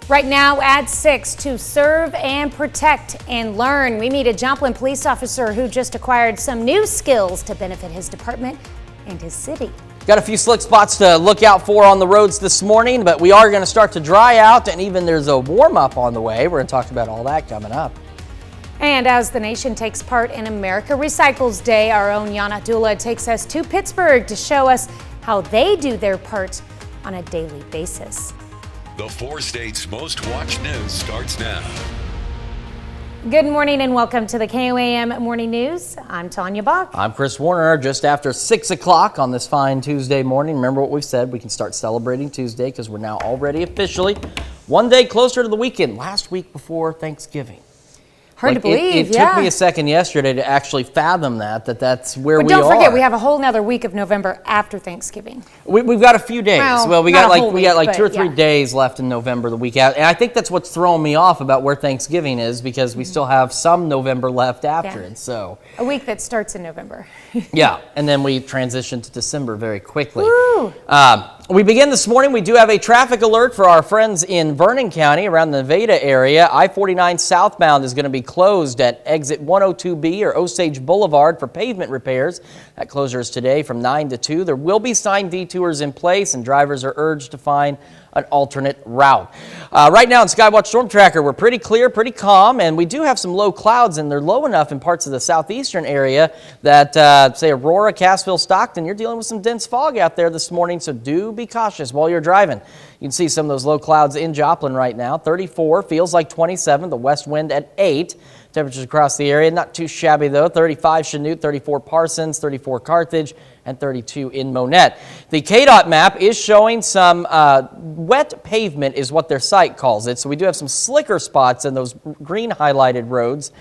Right now, add 6 to serve and protect and learn. We meet a Joplin police officer who just acquired some new skills to benefit his department and his city. Got a few slick spots to look out for on the roads this morning, but we are going to start to dry out, and even there's a warm-up on the way. We're going to talk about all that coming up. And as the nation takes part in America Recycles Day, our own Yana Dula takes us to Pittsburgh to show us how they do their part on a daily basis. The 4 states' most watched news starts now. Good morning and welcome to the KOAM Morning News. I'm Tanya Bach. I'm Chris Warner. Just after 6 o'clock on this fine Tuesday morning. Remember what we've said, we can start celebrating Tuesday because we're now already officially one day closer to the weekend, last week before Thanksgiving. Hard to believe, It took me a second yesterday to actually fathom that's where we are. But don't forget, we have a whole nother week of November after Thanksgiving. We've got a few days. Well, we not got a whole we got week, like 2 or 3 yeah. days left in November, the week out. And I think that's what's throwing me off about where Thanksgiving is, because we still have some November left after it. So a week that starts in November. yeah, and then we transition to December very quickly. Woo! We begin this morning. We do have a traffic alert for our friends in Vernon County around the Nevada area. I-49 southbound is going to be closed at exit 102B or Osage Boulevard for pavement repairs. That closure is today from 9 to 2. There will be signed detours in place, and drivers are urged to find an alternate route. Right now in Skywatch Storm Tracker, we're pretty clear, pretty calm, and we do have some low clouds, and they're low enough in parts of the southeastern area that, say, Aurora, Cassville, Stockton, you're dealing with some dense fog out there this morning, so do be cautious while you're driving. You can see some of those low clouds in Joplin right now. 34, feels like 27, the west wind at 8. Temperatures across the area, not too shabby though. 35 Chanute, 34 Parsons, 34 Carthage, and 32 in Monette. The KDOT map is showing some wet pavement is what their site calls it. So we do have some slicker spots in those green highlighted roads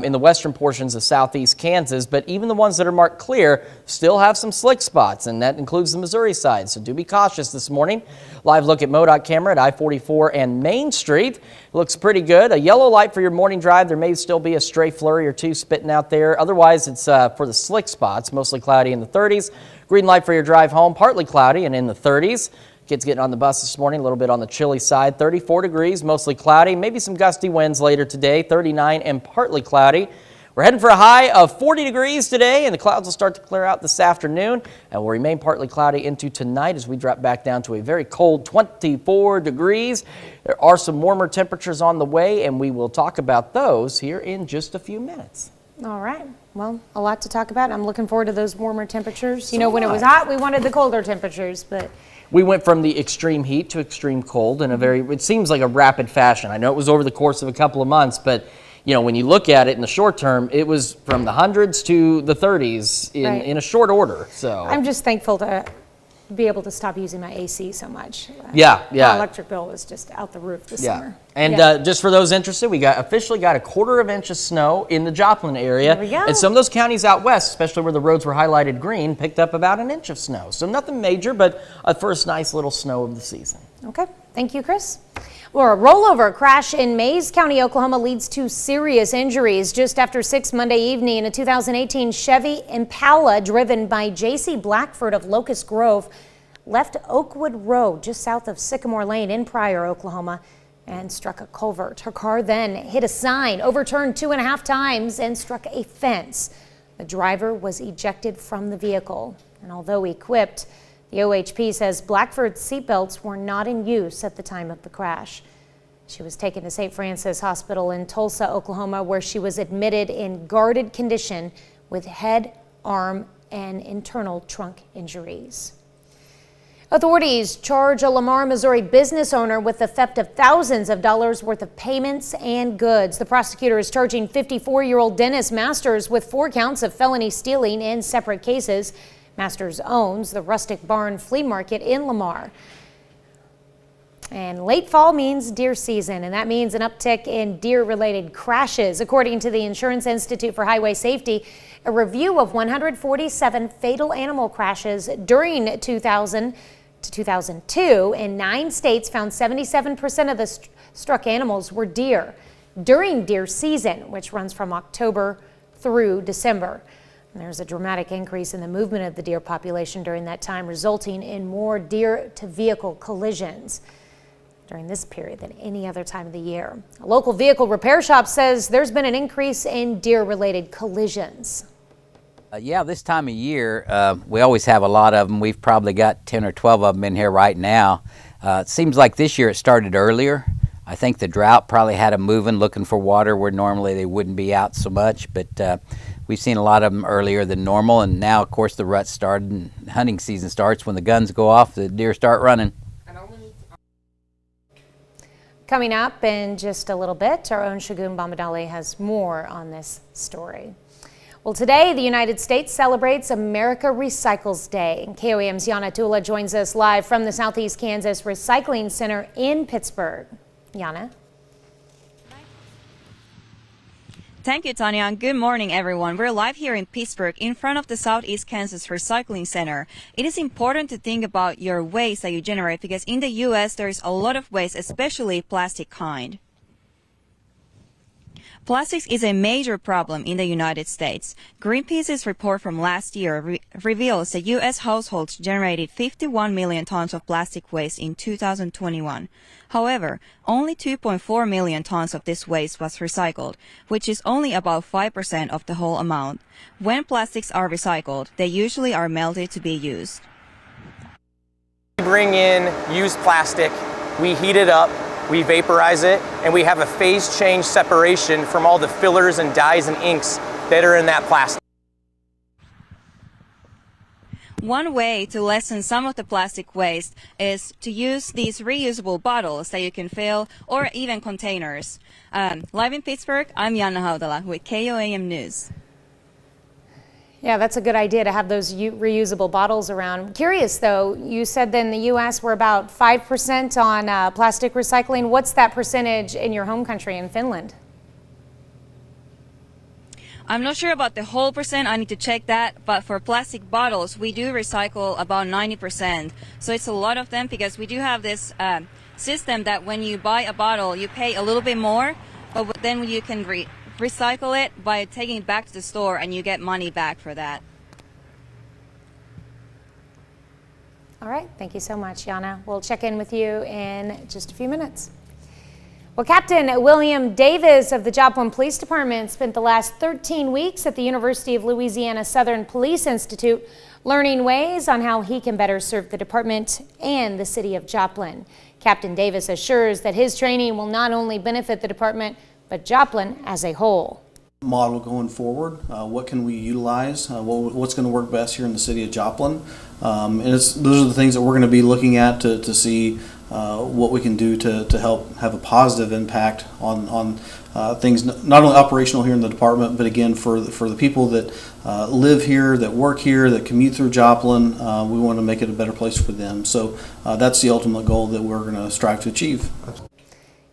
in the western portions of southeast Kansas, but even the ones that are marked clear still have some slick spots, and that includes the Missouri side. So do be cautious this morning. Live look at MoDOT camera at I-44 and Main Street. Looks pretty good. A yellow light for your morning drive. There may still be a stray flurry or two spitting out there. Otherwise, it's for the slick spots, mostly cloudy in the 30s. Green light for your drive home, partly cloudy and in the 30s. Kids getting on the bus this morning, a little bit on the chilly side. 34 degrees, mostly cloudy. Maybe some gusty winds later today. 39 and partly cloudy. We're heading for a high of 40 degrees today, and the clouds will start to clear out this afternoon and will remain partly cloudy into tonight as we drop back down to a very cold 24 degrees. There are some warmer temperatures on the way, and we will talk about those here in just a few minutes. All right. Well, a lot to talk about. I'm looking forward to those warmer temperatures. You know, when it was hot, we wanted the colder temperatures, but we went from the extreme heat to extreme cold in a it seems like a rapid fashion. I know it was over the course of a couple of months, but you know, when you look at it in the short term, it was from the hundreds to the 30s in a short order. So I'm just thankful to be able to stop using my AC so much. Yeah. My electric bill was just out the roof this summer. And just for those interested, we officially got a 1/4 inch of snow in the Joplin area. There we go. And some of those counties out west, especially where the roads were highlighted green, picked up about 1 inch of snow. So nothing major, but a first nice little snow of the season. Okay, thank you, Chris. Well, a rollover crash in Mays County, Oklahoma leads to serious injuries. Just after 6 Monday evening, a 2018 Chevy Impala driven by J.C. Blackford of Locust Grove left Oakwood Road just south of Sycamore Lane in Pryor, Oklahoma, and struck a culvert. Her car then hit a sign, overturned 2.5 times, and struck a fence. The driver was ejected from the vehicle, and although equipped, the OHP says Blackford's seatbelts were not in use at the time of the crash. She was taken to St. Francis Hospital in Tulsa, Oklahoma, where she was admitted in guarded condition with head, arm, and internal trunk injuries. Authorities charge a Lamar, Missouri business owner with the theft of thousands of dollars worth of payments and goods. The prosecutor is charging 54-year-old Dennis Masters with 4 counts of felony stealing in separate cases. Masters owns the Rustic Barn Flea Market in Lamar. And late fall means deer season, and that means an uptick in deer-related crashes. According to the Insurance Institute for Highway Safety, a review of 147 fatal animal crashes during 2000 to 2002 in 9 states found 77% of the struck animals were deer during deer season, which runs from October through December. And there's a dramatic increase in the movement of the deer population during that time, resulting in more deer-to-vehicle collisions during this period than any other time of the year. A local vehicle repair shop says there's been an increase in deer-related collisions. Yeah, this time of year, we always have a lot of them. We've probably got 10 or 12 of them in here right now. It seems like this year it started earlier. I think the drought probably had them moving, looking for water where normally they wouldn't be out so much, but we've seen a lot of them earlier than normal, and now, of course, the rut started and hunting season starts. When the guns go off, the deer start running. Coming up in just a little bit, our own Shagun Bamadali has more on this story. Well, today, the United States celebrates America Recycles Day. And KOAM's Yana Tula joins us live from the Southeast Kansas Recycling Center in Pittsburgh. Yana. Thank you, Tanya, and good morning, everyone. We're live here in Pittsburgh in front of the Southeast Kansas Recycling Center. It is important to think about your waste that you generate because in the U.S. there is a lot of waste, especially plastic kind. Plastics is a major problem in the United States. Greenpeace's report from last year reveals that U.S. households generated 51 million tons of plastic waste in 2021. However, only 2.4 million tons of this waste was recycled, which is only about 5% of the whole amount. When plastics are recycled, they usually are melted to be used. We bring in used plastic, we heat it up, we vaporize it, and we have a phase change separation from all the fillers and dyes and inks that are in that plastic. One way to lessen some of the plastic waste is to use these reusable bottles that you can fill, or even containers. Live in Pittsburgh, I'm Yana Haudala with KOAM News. Yeah, that's a good idea to have those reusable bottles around. Curious though, you said that in the U.S. we're about 5% on plastic recycling. What's that percentage in your home country in Finland? I'm not sure about the whole percent, I need to check that, but for plastic bottles, we do recycle about 90%. So it's a lot of them because we do have this system that when you buy a bottle, you pay a little bit more, but then you can recycle it by taking it back to the store and you get money back for that. All right, thank you so much, Yana. We'll check in with you in just a few minutes. Well, Captain William Davis of the Joplin Police Department spent the last 13 weeks at the University of Louisiana Southern Police Institute learning ways on how he can better serve the department and the city of Joplin. Captain Davis assures that his training will not only benefit the department, but Joplin as a whole. Model going forward, what can we utilize, what's going to work best here in the city of Joplin, and those are the things that we're going to be looking at to see what we can do to help have a positive impact on things, not only operational here in the department, but again for the people that live here, that work here, that commute through Joplin. We want to make it a better place for them. So that's the ultimate goal that we're going to strive to achieve.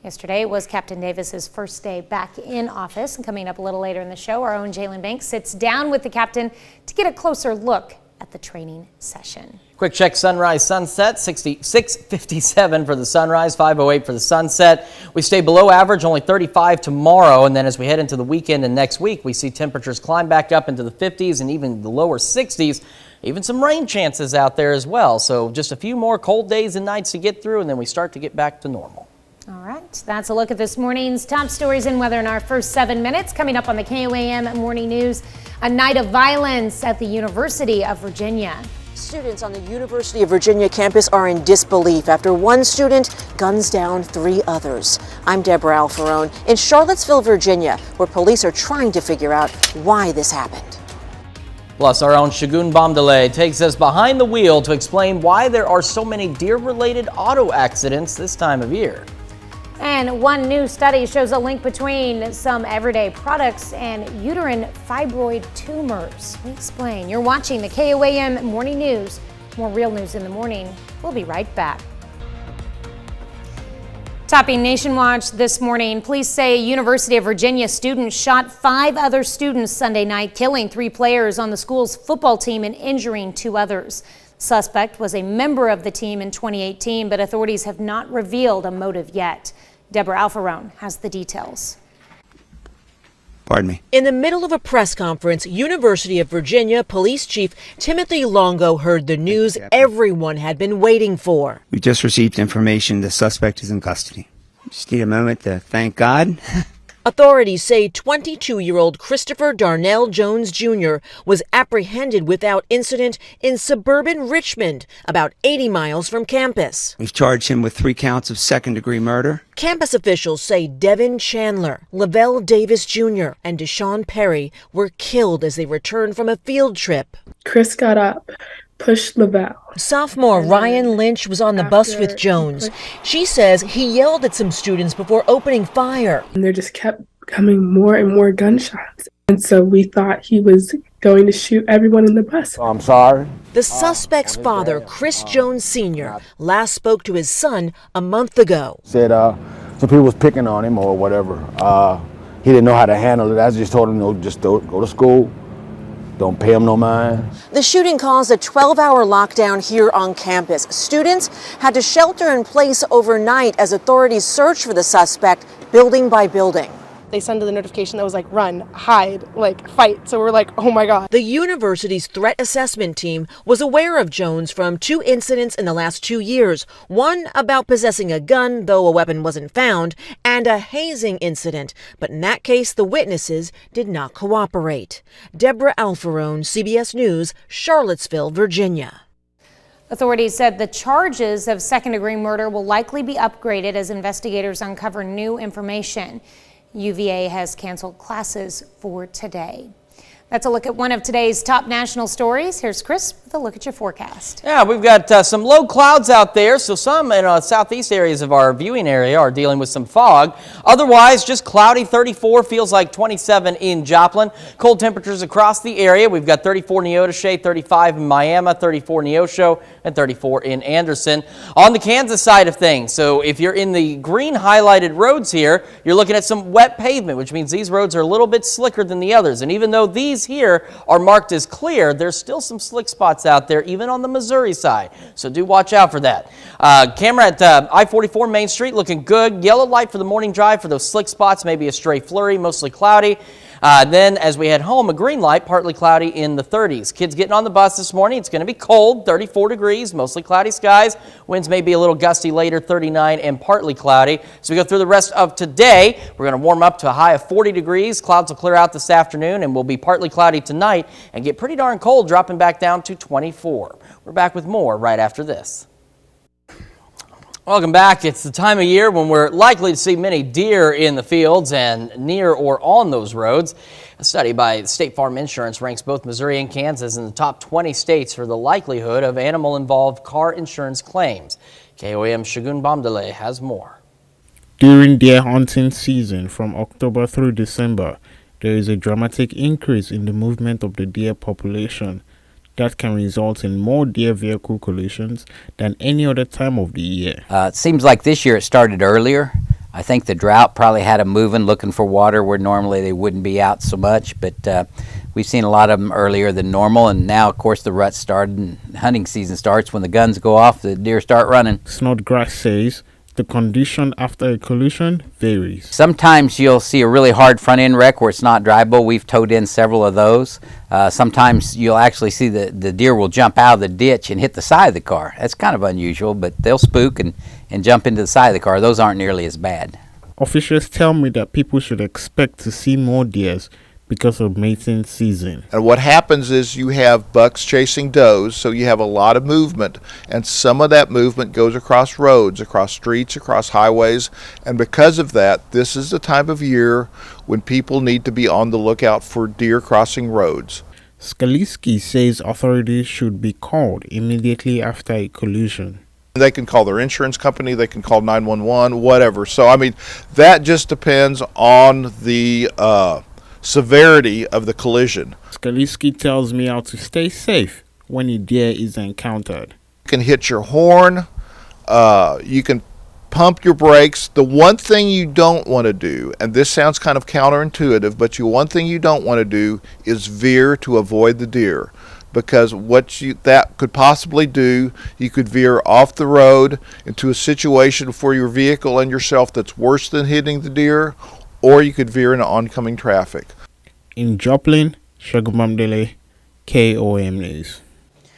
Yesterday was Captain Davis's first day back in office, and coming up a little later in the show, our own Jalen Banks sits down with the captain to get a closer look at the training session. Quick check sunrise sunset, 6:57 for the sunrise, 5:08 for the sunset. We stay below average, only 35 tomorrow, and then as we head into the weekend and next week, we see temperatures climb back up into the 50s and even the lower 60s. Even some rain chances out there as well. So just a few more cold days and nights to get through, and then we start to get back to normal. All right, that's a look at this morning's top stories and weather in our first 7 minutes. Coming up on the KOAM Morning News, a night of violence at the University of Virginia. Students on the University of Virginia campus are in disbelief after one student guns down 3 others. I'm Deborah Alfarone in Charlottesville, Virginia, where police are trying to figure out why this happened. Plus, our own Shagun Bomdale takes us behind the wheel to explain why there are so many deer-related auto accidents this time of year. And one new study shows a link between some everyday products and uterine fibroid tumors. We explain. You're watching the KOAM Morning News. More real news in the morning. We'll be right back. Topping Nation Watch this morning, police say a University of Virginia student shot 5 other students Sunday night, killing 3 players on the school's football team and injuring 2 others. Suspect was a member of the team in 2018, but authorities have not revealed a motive yet. Deborah Alfarone has the details. Pardon me. In the middle of a press conference, University of Virginia Police Chief Timothy Longo heard the news everyone had been waiting for. We just received information the suspect is in custody. Just need a moment to thank God. Authorities say 22-year-old Christopher Darnell Jones Jr. was apprehended without incident in suburban Richmond, about 80 miles from campus. We've charged him with 3 counts of second-degree murder. Campus officials say Devin Chandler, Lavelle Davis Jr., and Deshaun Perry were killed as they returned from a field trip. Chris got up, pushed Lavelle. Sophomore Ryan Lynch was on the bus with Jones. She says he yelled at some students before opening fire. And there just kept coming more and more gunshots. And so we thought he was going to shoot everyone in the bus. I'm sorry. The suspect's father, Chris Jones Sr., last spoke to his son a month ago. Said some people was picking on him or whatever. He didn't know how to handle it. I just told him, no, just go to school. Don't pay him no mind. The shooting caused a 12-hour lockdown here on campus. Students had to shelter in place overnight as authorities searched for the suspect building by building. They sent the notification that was like, run, hide, like fight. So we're like, oh my God. The university's threat assessment team was aware of Jones from 2 incidents in the last 2 years. One about possessing a gun, though a weapon wasn't found, and a hazing incident. But in that case, the witnesses did not cooperate. Deborah Alfarone, CBS News, Charlottesville, Virginia. Authorities said the charges of second-degree murder will likely be upgraded as investigators uncover new information. UVA has canceled classes for today. That's a look at one of today's top national stories. Here's Chris with a look at your forecast. Yeah, we've got some low clouds out there, so some in southeast areas of our viewing area are dealing with some fog. Otherwise, just cloudy. 34 feels like 27 in Joplin. Cold temperatures across the area. We've got 34 in Neodesha, 35 in Miami, 34 in Neosho, and 34 in Anderson. On the Kansas side of things, so if you're in the green highlighted roads here, you're looking at some wet pavement, which means these roads are a little bit slicker than the others. And even though these here are marked as clear, there's still some slick spots out there, even on the Missouri side. So do watch out for that. Camera at I-44 Main Street looking good. Yellow light for the morning drive for those slick spots, maybe a stray flurry, mostly cloudy. Then as we head home, a green light, partly cloudy in the 30s. Kids getting on the bus this morning. It's going to be cold, 34 degrees, mostly cloudy skies. Winds may be a little gusty later, 39 and partly cloudy. As we go through the rest of today, we're going to warm up to a high of 40 degrees. Clouds will clear out this afternoon and will be partly cloudy tonight and get pretty darn cold, dropping back down to 24. We're back with more right after this. Welcome back. It's the time of year when we're likely to see many deer in the fields and near or on those roads. A study by State Farm Insurance ranks both Missouri and Kansas in the top 20 states for the likelihood of animal-involved car insurance claims. KOAM Shagun Bomdele has more. During deer hunting season from October through December, there is a dramatic increase in the movement of the deer population that can result in more deer vehicle collisions than any other time of the year. It seems like this year it started earlier. I think the drought probably had them moving, looking for water where normally they wouldn't be out so much, but we've seen a lot of them earlier than normal, and now, of course, the rut started and hunting season starts. When the guns go off, the deer start running. Snodgrass says the condition after a collision varies. Sometimes you'll see a really hard front end wreck where it's not drivable. We've towed in several of those. Sometimes you'll actually see the deer will jump out of the ditch and hit the side of the car. That's kind of unusual, but they'll spook and jump into the side of the car. Those aren't nearly as bad. Officials tell me that people should expect to see more deers because of mating season. And what happens is you have bucks chasing does, so you have a lot of movement, and some of that movement goes across roads, across streets, across highways, and because of that, this is the time of year when people need to be on the lookout for deer crossing roads. Skaliski says authorities should be called immediately after a collision. They can call their insurance company, they can call 911, whatever. So, I mean, that just depends on the severity of the collision. Skaliski tells me how to stay safe when a deer is encountered. You can hit your horn, you can pump your brakes. The one thing you don't want to do, and this sounds kind of counterintuitive, but one thing you don't want to do is veer to avoid the deer. Because that could possibly do, you could veer off the road into a situation for your vehicle and yourself that's worse than hitting the deer, or you could veer into oncoming traffic. In Joplin, Shagumamdele, KOAM News.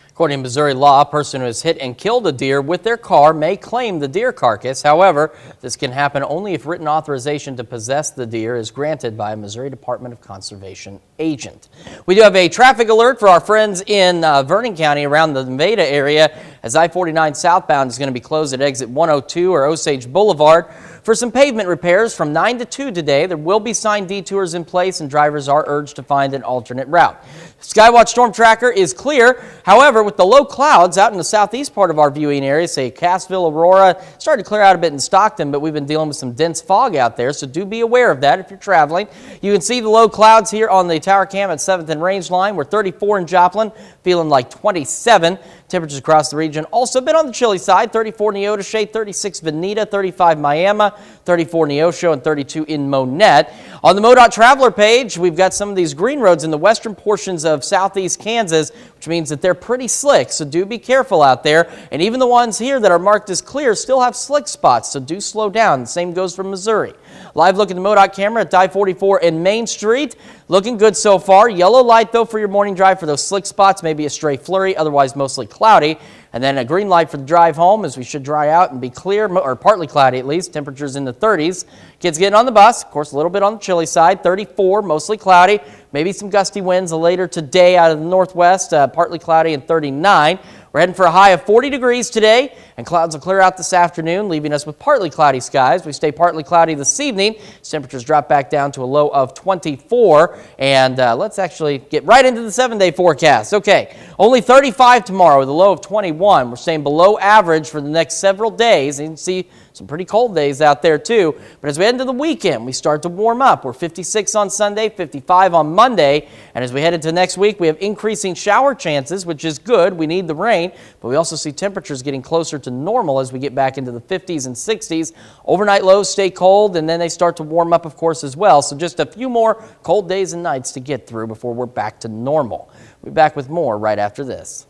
According to Missouri law, a person who has hit and killed a deer with their car may claim the deer carcass. However, this can happen only if written authorization to possess the deer is granted by a Missouri Department of Conservation agent. We do have a traffic alert for our friends in Vernon County around the Nevada area, as I-49 southbound is going to be closed at exit 102 or Osage Boulevard for some pavement repairs from 9 to 2 today. There will be signed detours in place, and drivers are urged to find an alternate route. Skywatch Storm Tracker is clear. However, with the low clouds out in the southeast part of our viewing area, say Cassville, Aurora, started to clear out a bit in Stockton, but we've been dealing with some dense fog out there, so do be aware of that if you're traveling. You can see the low clouds here on the Tower Cam at 7th and Range Line. We're 34 in Joplin, feeling like 27. Temperatures across the region also a bit on the chilly side. 34 Neodesha, 36 Veneta, 35 Miami, 34 Neosho, and 32 in Monette. On the MoDOT Traveler page, we've got some of these green roads in the western portions of southeast Kansas, which means that they're pretty slick, so do be careful out there. And even the ones here that are marked as clear still have slick spots, so do slow down. The same goes for Missouri. Live look at the MoDOT camera at I-44 and Main Street. Looking good so far. Yellow light, though, for your morning drive for those slick spots. Maybe a stray flurry, otherwise mostly cloudy. And then a green light for the drive home, as we should dry out and be clear, or partly cloudy at least. Temperatures in the 30s. Kids getting on the bus, of course, a little bit on the chilly side. 34, mostly cloudy. Maybe some gusty winds later today out of the northwest, partly cloudy, and 39. We're heading for a high of 40 degrees today, and clouds will clear out this afternoon, leaving us with partly cloudy skies. We stay partly cloudy this evening. Temperatures drop back down to a low of 24, and let's actually get right into the 7-day forecast. Okay, only 35 tomorrow with a low of 21. We're staying below average for the next several days, and you can see some pretty cold days out there too. But as we head into the weekend, we start to warm up. We're 56 on Sunday, 55 on Monday. And as we head into next week, we have increasing shower chances, which is good. We need the rain. But we also see temperatures getting closer to normal as we get back into the 50s and 60s. Overnight lows stay cold, and then they start to warm up, of course, as well. So just a few more cold days and nights to get through before we're back to normal. We'll be back with more right after this.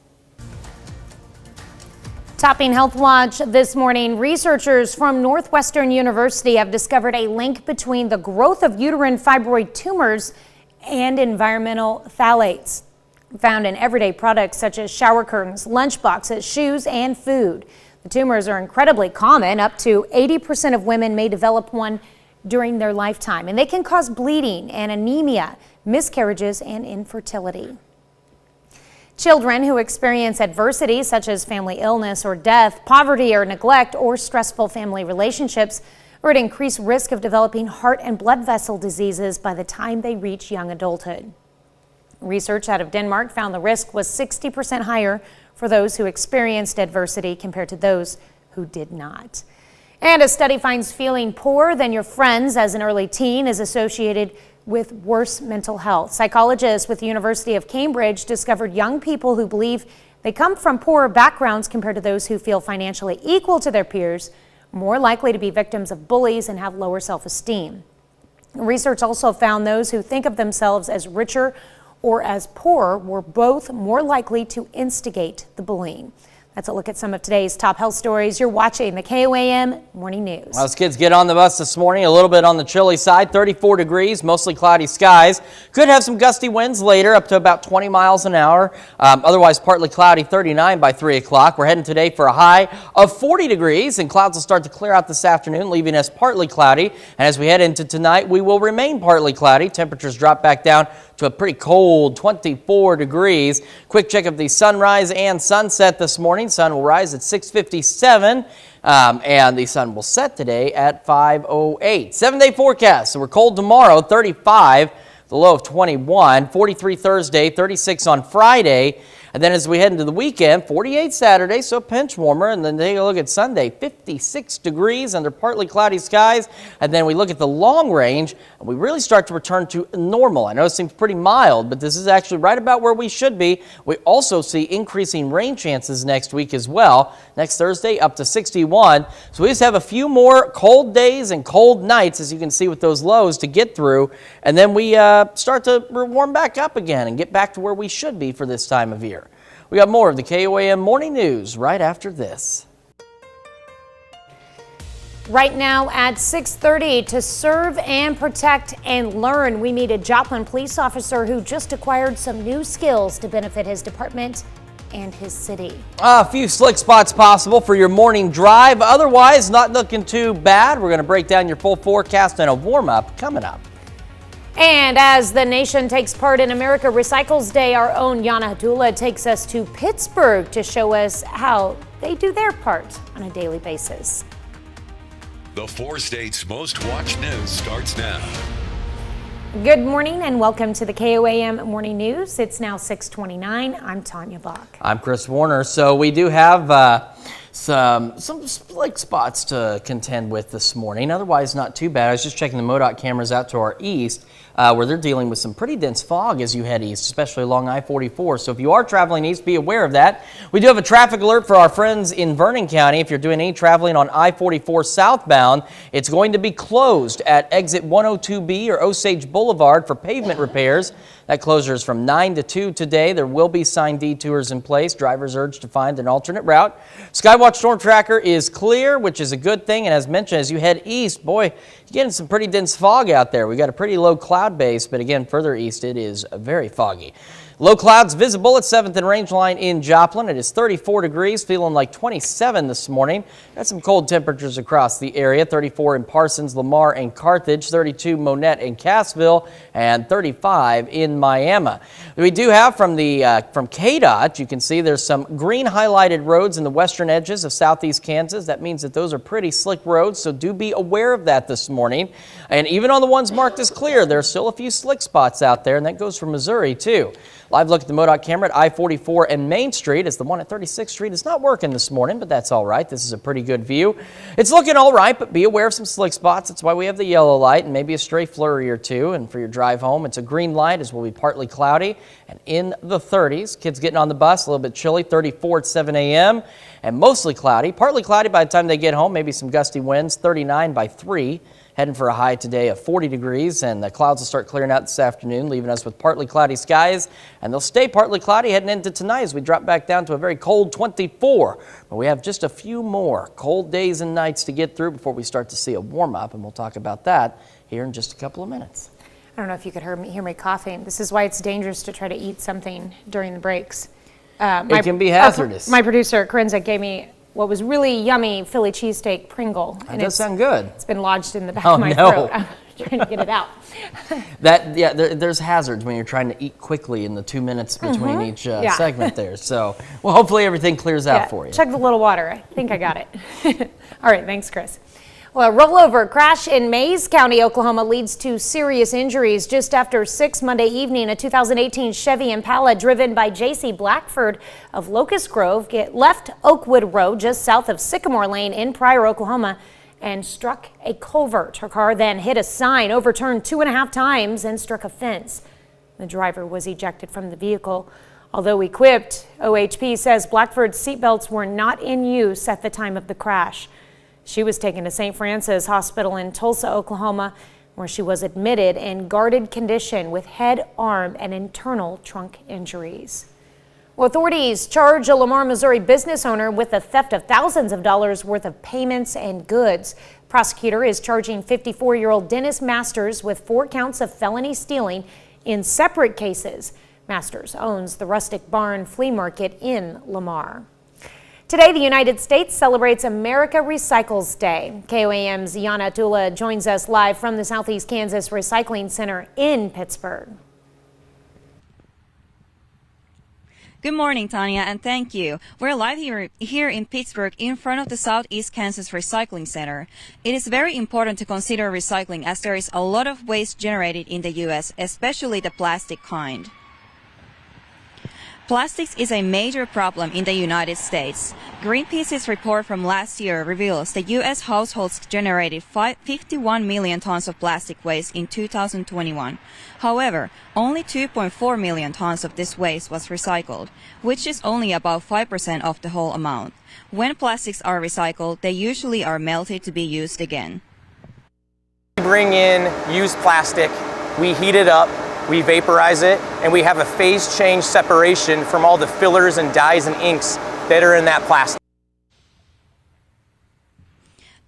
Topping Health Watch this morning, researchers from Northwestern University have discovered a link between the growth of uterine fibroid tumors and environmental phthalates found in everyday products such as shower curtains, lunch boxes, shoes, and food. The tumors are incredibly common. Up to 80% of women may develop one during their lifetime, and they can cause bleeding and anemia, miscarriages, and infertility. Children who experience adversity such as family illness or death, poverty or neglect, or stressful family relationships are at increased risk of developing heart and blood vessel diseases by the time they reach young adulthood. Research out of Denmark found the risk was 60% higher for those who experienced adversity compared to those who did not. And a study finds feeling poorer than your friends as an early teen is associated with worse mental health. Psychologists with the University of Cambridge discovered young people who believe they come from poorer backgrounds compared to those who feel financially equal to their peers, more likely to be victims of bullies and have lower self-esteem. Research also found those who think of themselves as richer or as poorer were both more likely to instigate the bullying. That's a look at some of today's top health stories. You're watching the KOAM Morning News. Those kids get on the bus this morning, a little bit on the chilly side, 34 degrees, mostly cloudy skies. Could have some gusty winds later, up to about 20 miles an hour. Otherwise, partly cloudy, 39 by 3 o'clock. We're heading today for a high of 40 degrees, and clouds will start to clear out this afternoon, leaving us partly cloudy. And as we head into tonight, we will remain partly cloudy. Temperatures drop back down to a pretty cold 24 degrees. Quick check of the sunrise and sunset this morning. Sun will rise at 6:57 and the sun will set today at 5:08. 7-day forecast. So we're cold tomorrow, 35, the low of 21, 43 Thursday, 36 on Friday. And then as we head into the weekend, 48 Saturday, so a pinch warmer. And then take a look at Sunday, 56 degrees under partly cloudy skies. And then we look at the long range, and we really start to return to normal. I know it seems pretty mild, but this is actually right about where we should be. We also see increasing rain chances next week as well. Next Thursday, up to 61. So we just have a few more cold days and cold nights, as you can see with those lows, to get through. And then we start to warm back up again and get back to where we should be for this time of year. We got more of the KOAM Morning News right after this. Right now at 6:30, to serve and protect and learn, we meet a Joplin police officer who just acquired some new skills to benefit his department and his city. A few slick spots possible for your morning drive. Otherwise, not looking too bad. We're going to break down your full forecast and a warm-up coming up. And as the nation takes part in America Recycles Day, our own Yana Hadula takes us to Pittsburgh to show us how they do their part on a daily basis. The 4 states' most watched news starts now. Good morning and welcome to the KOAM Morning News. It's now 6:29. I'm Tanya Bach. I'm Chris Warner. So we do have some slick spots to contend with this morning. Otherwise, not too bad. I was just checking the MoDOT cameras out to our east, where they're dealing with some pretty dense fog as you head east, especially along I-44. So if you are traveling east, be aware of that. We do have a traffic alert for our friends in Vernon County. If you're doing any traveling on I-44 southbound, it's going to be closed at exit 102B or Osage Boulevard for pavement repairs. That closure is from 9 to 2 today. There will be signed detours in place. Drivers urged to find an alternate route. Skywatch Storm Tracker is clear, which is a good thing. And as mentioned, as you head east, boy, you're getting some pretty dense fog out there. We got a pretty low cloud base, but again, further east, it is very foggy. Low clouds visible at 7th and Rangeline in Joplin. It is 34 degrees, feeling like 27 this morning. Got some cold temperatures across the area. 34 in Parsons, Lamar, and Carthage. 32 Monette and Cassville, and 35 in Miami. We do have from KDOT, you can see there's some green highlighted roads in the western edges of southeast Kansas. That means that those are pretty slick roads, so do be aware of that this morning. And even on the ones marked as clear, there are still a few slick spots out there, and that goes for Missouri too. Live look at the MoDOT camera at I-44 and Main Street, as the one at 36th Street is not working this morning, but that's all right. This is a pretty good view. It's looking all right, but be aware of some slick spots. That's why we have the yellow light and maybe a stray flurry or two. And for your drive home, it's a green light, as will be partly cloudy and in the 30s. Kids getting on the bus, a little bit chilly, 34 at 7 a.m. and mostly cloudy. Partly cloudy by the time they get home, maybe some gusty winds, 39 by 3. Heading for a high today of 40 degrees, and the clouds will start clearing out this afternoon, leaving us with partly cloudy skies, and they'll stay partly cloudy heading into tonight as we drop back down to a very cold 24. But we have just a few more cold days and nights to get through before we start to see a warm-up, and we'll talk about that here in just a couple of minutes. I don't know if you could hear me coughing. This is why it's dangerous to try to eat something during the breaks. It can be hazardous. My producer, Corinza, gave me what was really yummy Philly cheesesteak Pringle. That does sound good. It's been lodged in the back of my throat. I'm trying to get it out. There's hazards when you're trying to eat quickly in the 2 minutes between each segment there. So, well, hopefully everything clears out for you. Chug the little water. I think I got it. All right, thanks, Chris. Well, a rollover crash in Mays County, Oklahoma leads to serious injuries. Just after 6 Monday evening, a 2018 Chevy Impala driven by J.C. Blackford of Locust Grove left Oakwood Road just south of Sycamore Lane in Pryor, Oklahoma, and struck a culvert. Her car then hit a sign, overturned 2.5 times, and struck a fence. The driver was ejected from the vehicle. Although equipped, OHP says Blackford's seatbelts were not in use at the time of the crash. She was taken to St. Francis Hospital in Tulsa, Oklahoma, where she was admitted in guarded condition with head, arm, and internal trunk injuries. Well, authorities charge a Lamar, Missouri business owner with the theft of thousands of dollars worth of payments and goods. Prosecutor is charging 54-year-old Dennis Masters with 4 counts of felony stealing in separate cases. Masters owns the Rustic Barn Flea Market in Lamar. Today, the United States celebrates America Recycles Day. KOAM's Yana Tula joins us live from the Southeast Kansas Recycling Center in Pittsburgh. Good morning, Tanya, and thank you. We're live here in Pittsburgh in front of the Southeast Kansas Recycling Center. It is very important to consider recycling as there is a lot of waste generated in the U.S., especially the plastic kind. Plastics is a major problem in the United States. Greenpeace's report from last year reveals the U.S. households generated 51 million tons of plastic waste in 2021. However, only 2.4 million tons of this waste was recycled, which is only about 5% of the whole amount. When plastics are recycled, they usually are melted to be used again. We bring in used plastic, we heat it up, we vaporize it, and we have a phase change separation from all the fillers and dyes and inks that are in that plastic.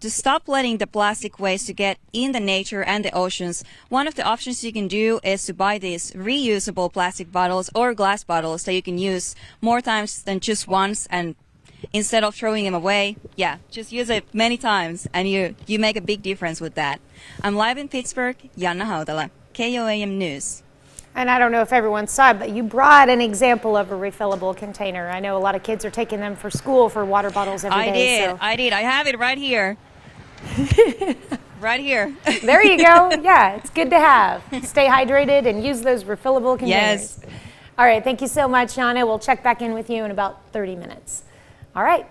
To stop letting the plastic waste to get in the nature and the oceans, one of the options you can do is to buy these reusable plastic bottles or glass bottles that you can use more times than just once, and instead of throwing them away, just use it many times and you make a big difference with that. I'm live in Pittsburgh, Janna Hautala, KOAM News. And I don't know if everyone saw it, but you brought an example of a refillable container. I know a lot of kids are taking them for school for water bottles every day. I did. I have it right here. Right here. There you go. Yeah, it's good to have. Stay hydrated and use those refillable containers. Yes. All right, thank you so much, Yana. We'll check back in with you in about 30 minutes. All right.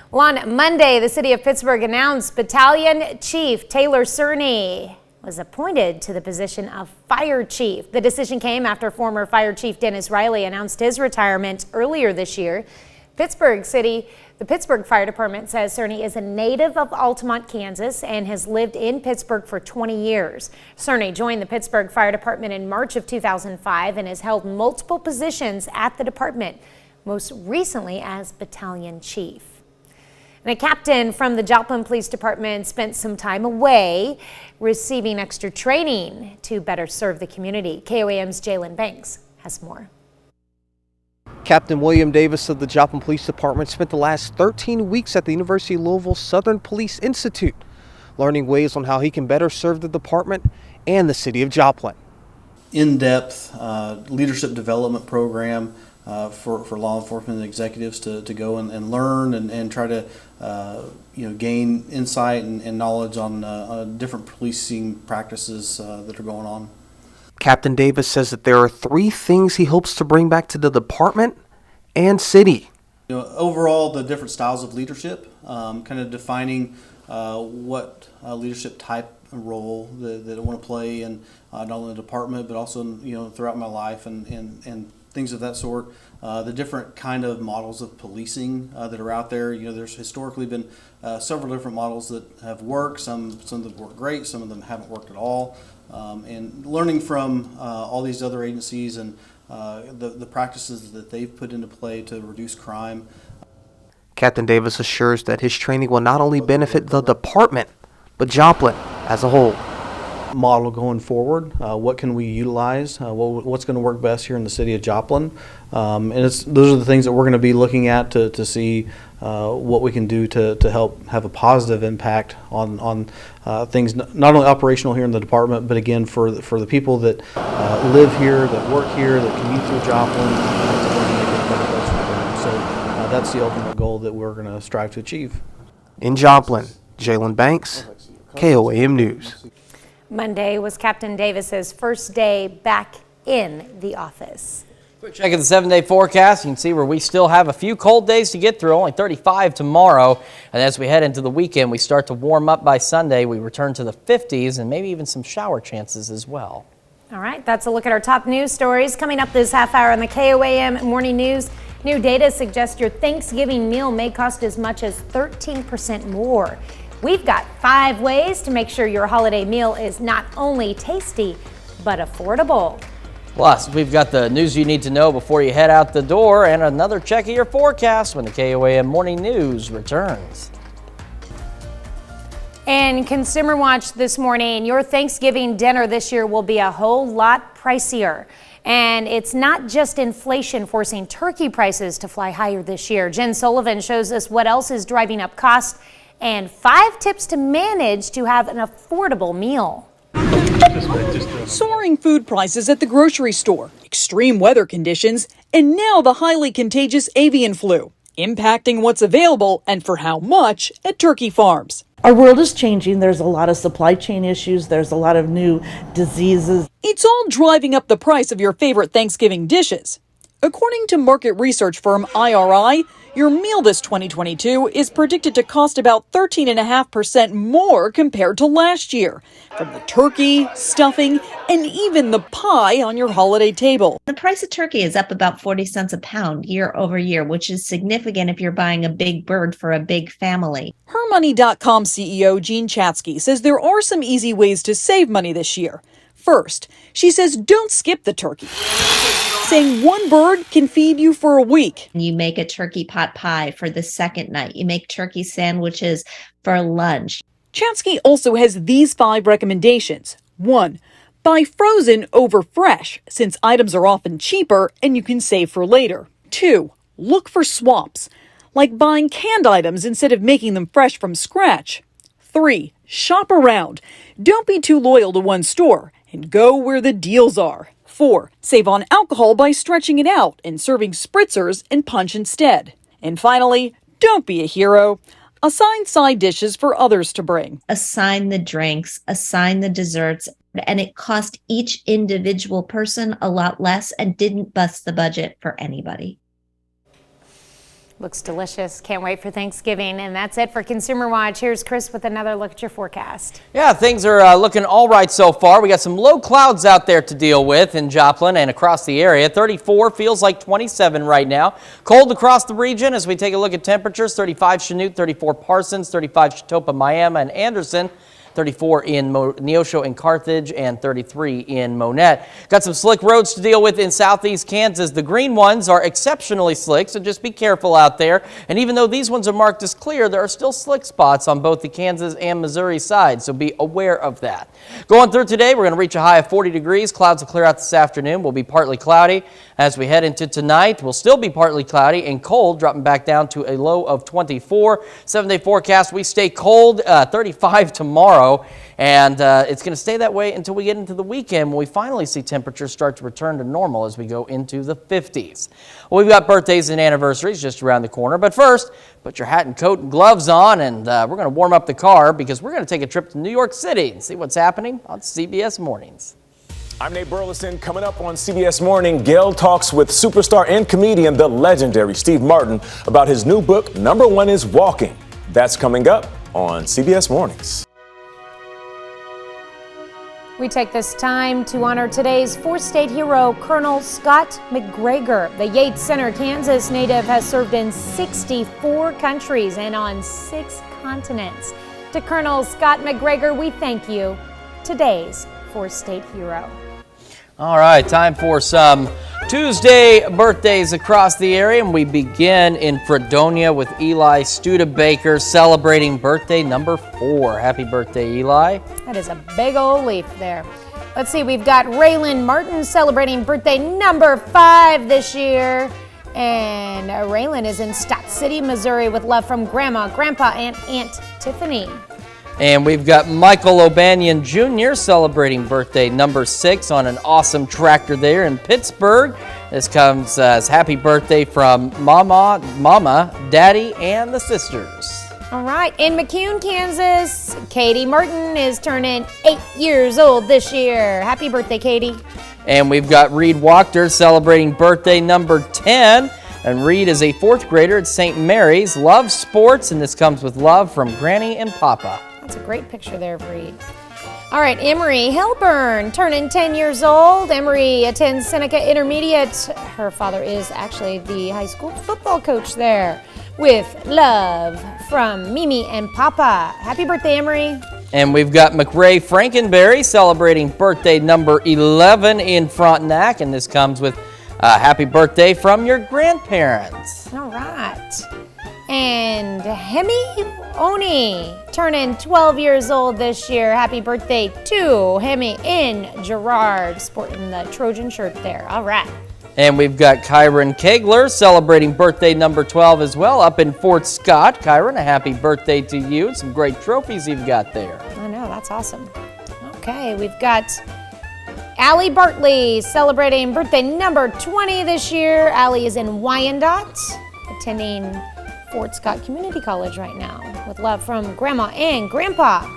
Well, on Monday, the city of Pittsburgh announced Battalion Chief Taylor Cerny was appointed to the position of Fire Chief. The decision came after former Fire Chief Dennis Riley announced his retirement earlier this year. The Pittsburgh Fire Department says Cerny is a native of Altamont, Kansas, and has lived in Pittsburgh for 20 years. Cerny joined the Pittsburgh Fire Department in March of 2005 and has held multiple positions at the department, most recently as Battalion Chief. And a captain from the Joplin Police Department spent some time away receiving extra training to better serve the community. KOAM's Jalen Banks has more. Captain William Davis of the Joplin Police Department spent the last 13 weeks at the University of Louisville Southern Police Institute, learning ways on how he can better serve the department and the city of Joplin. In-depth leadership development program for law enforcement executives to go and learn and try to gain insight and knowledge on different policing practices that are going on. Captain Davis says that there are 3 things he hopes to bring back to the department and city. Overall, the different styles of leadership, kind of defining what leadership type and role that I want to play in not only the department but also throughout my life and things of that sort. The different kind of models of policing that are out there. There's historically been several different models that have worked. Some of them work great, some of them haven't worked at all. And learning from all these other agencies and the practices that they've put into play to reduce crime. Captain Davis assures that his training will not only benefit the department, but Joplin as a whole. Model going forward, what can we utilize, what's going to work best here in the city of Joplin, and those are the things that we're going to be looking at to see what we can do to help have a positive impact on things not only operational here in the department, but again for the people that live here, that work here, that commute through Joplin, to make it a better place for them. So that's the ultimate goal that we're going to strive to achieve. In Joplin, Jalen Banks, KOAM News. Monday was Captain Davis's first day back in the office. Quick check of the 7-day forecast. You can see where we still have a few cold days to get through, only 35 tomorrow. And as we head into the weekend, we start to warm up by Sunday. We return to the 50s and maybe even some shower chances as well. All right, that's a look at our top news stories. Coming up this half hour on the KOAM Morning News, new data suggests your Thanksgiving meal may cost as much as 13% more. We've got 5 ways to make sure your holiday meal is not only tasty, but affordable. Plus, we've got the news you need to know before you head out the door and another check of your forecast when the KOAM Morning News returns. And Consumer Watch this morning, your Thanksgiving dinner this year will be a whole lot pricier. And it's not just inflation forcing turkey prices to fly higher this year. Jen Sullivan shows us what else is driving up costs and 5 tips to manage to have an affordable meal. Soaring food prices at the grocery store, extreme weather conditions, and now the highly contagious avian flu, impacting what's available and for how much at turkey farms. Our world is changing. There's a lot of supply chain issues. There's a lot of new diseases. It's all driving up the price of your favorite Thanksgiving dishes. According to market research firm IRI, your meal this 2022 is predicted to cost about 13.5% more compared to last year, from the turkey, stuffing, and even the pie on your holiday table. The price of turkey is up about 40 cents a pound year over year, which is significant if you're buying a big bird for a big family. HerMoney.com CEO Jean Chatzky says there are some easy ways to save money this year. First, she says don't skip the turkey, saying one bird can feed you for a week. You make a turkey pot pie for the second night. You make turkey sandwiches for lunch. Chatsky also has these 5 recommendations. 1. Buy frozen over fresh, since items are often cheaper and you can save for later. 2. Look for swaps, like buying canned items instead of making them fresh from scratch. 3. Shop around. Don't be too loyal to one store and go where the deals are. 4. Save on alcohol by stretching it out and serving spritzers and punch instead. And finally, don't be a hero. Assign side dishes for others to bring. Assign the drinks, assign the desserts, and it cost each individual person a lot less and didn't bust the budget for anybody. Looks delicious. Can't wait for Thanksgiving. And that's it for Consumer Watch. Here's Chris with another look at your forecast. Yeah, things are looking all right so far. We got some low clouds out there to deal with in Joplin and across the area. 34 feels like 27 right now. Cold across the region as we take a look at temperatures. 35 Chanute, 34 Parsons, 35 Chitopa, Miami, and Anderson. 34 in Neosho and Carthage, and 33 in Monette. Got some slick roads to deal with in southeast Kansas. The green ones are exceptionally slick, so just be careful out there. And even though these ones are marked as clear, there are still slick spots on both the Kansas and Missouri side, so be aware of that. Going through today, we're going to reach a high of 40 degrees. Clouds will clear out this afternoon. We'll be partly cloudy. As we head into tonight, we'll still be partly cloudy and cold, dropping back down to a low of 24. 7-day forecast, we stay cold, 35 tomorrow. And it's going to stay that way until we get into the weekend when we finally see temperatures start to return to normal as we go into the 50s. Well, we've got birthdays and anniversaries just around the corner. But first, put your hat and coat and gloves on, and we're going to warm up the car because we're going to take a trip to New York City and see what's happening on CBS Mornings. I'm Nate Burleson. Coming up on CBS Morning, Gail talks with superstar and comedian, the legendary Steve Martin, about his new book, Number One is Walking. That's coming up on CBS Mornings. We take this time to honor today's 4th-state hero, Colonel Scott McGregor. The Yates Center, Kansas native has served in 64 countries and on 6 continents. To Colonel Scott McGregor, we thank you, today's 4th-state hero. All right, time for some Tuesday birthdays across the area, and we begin in Fredonia with Eli Studebaker celebrating birthday number 4. Happy birthday, Eli. That is a big old leaf there. Let's see, we've got Raylan Martin celebrating birthday number 5 this year. And Raylan is in Stott City, Missouri with love from Grandma, Grandpa, and Aunt Tiffany. And we've got Michael O'Banion Jr. celebrating birthday number 6 on an awesome tractor there in Pittsburgh. This comes as happy birthday from Mama, Daddy, and the sisters. All right, in McCune, Kansas, Katie Martin is turning 8 years old this year. Happy birthday, Katie. And we've got Reed Wachter celebrating birthday number 10. And Reed is a 4th grader at St. Mary's, loves sports, and this comes with love from Granny and Papa. That's a great picture there of Reed. All right, Emery Hilburn, turning 10 years old. Emery attends Seneca Intermediate. Her father is actually the high school football coach there. With love from Mimi and Papa. Happy birthday, Emery. And we've got McRae Frankenberry celebrating birthday number 11 in Frontenac, and this comes with happy birthday from your grandparents. All right. And Hemi Oni, turning 12 years old this year. Happy birthday to Hemi in Girard, sporting the Trojan shirt there. All right. And we've got Kyron Kegler celebrating birthday number 12 as well up in Fort Scott. Kyron, a happy birthday to you. Some great trophies you've got there. I know, that's awesome. Okay, we've got Allie Bartley celebrating birthday number 20 this year. Allie is in Wyandotte, attending Fort Scott Community College right now. With love from Grandma and Grandpa.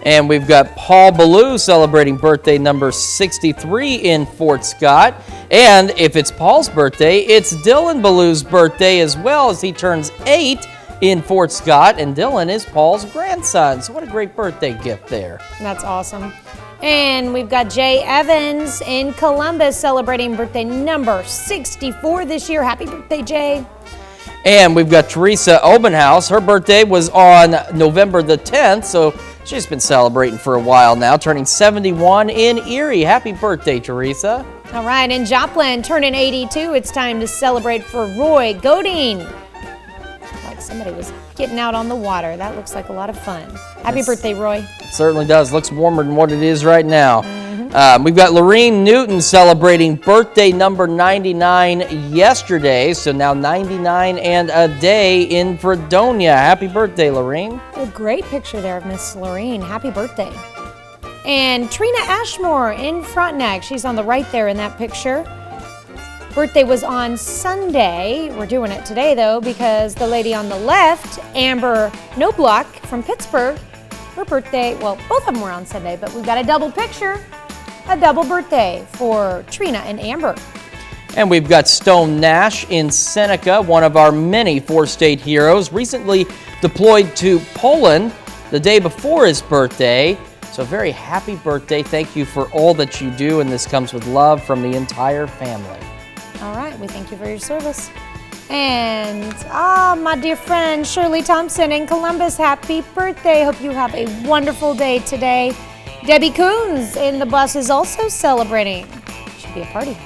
And we've got Paul Ballou celebrating birthday number 63 in Fort Scott. And if it's Paul's birthday, it's Dylan Ballou's birthday as well, as he turns 8 in Fort Scott. And Dylan is Paul's grandson. So what a great birthday gift there. That's awesome. And we've got Jay Evans in Columbus celebrating birthday number 64 this year. Happy birthday, Jay. And we've got Teresa Obenhaus. Her birthday was on November the 10th, so she's been celebrating for a while now, turning 71 in Erie. Happy birthday, Teresa. All right, in Joplin, turning 82, it's time to celebrate for Roy Godin. Like somebody was getting out on the water. That looks like a lot of fun. Happy birthday, Roy. It certainly does. Looks warmer than what it is right now. We've got Lorene Newton celebrating birthday number 99 yesterday, so now 99 and a day in Fredonia. Happy birthday, Lorene. A great picture there of Miss Lorene. Happy birthday. And Trina Ashmore in Frontenac. She's on the right there in that picture. Birthday was on Sunday. We're doing it today, though, because the lady on the left, Amber Knobloch from Pittsburgh, her birthday, well, both of them were on Sunday, but we've got a double picture. A double birthday for Trina and Amber. And we've got Stone Nash in Seneca, one of our many four-state heroes, recently deployed to Poland the day before his birthday. So very happy birthday. Thank you for all that you do, and this comes with love from the entire family. All right, we thank you for your service. And my dear friend Shirley Thompson in Columbus, happy birthday. Hope you have a wonderful day today. Debbie Coons in the bus is also celebrating. Should be a party.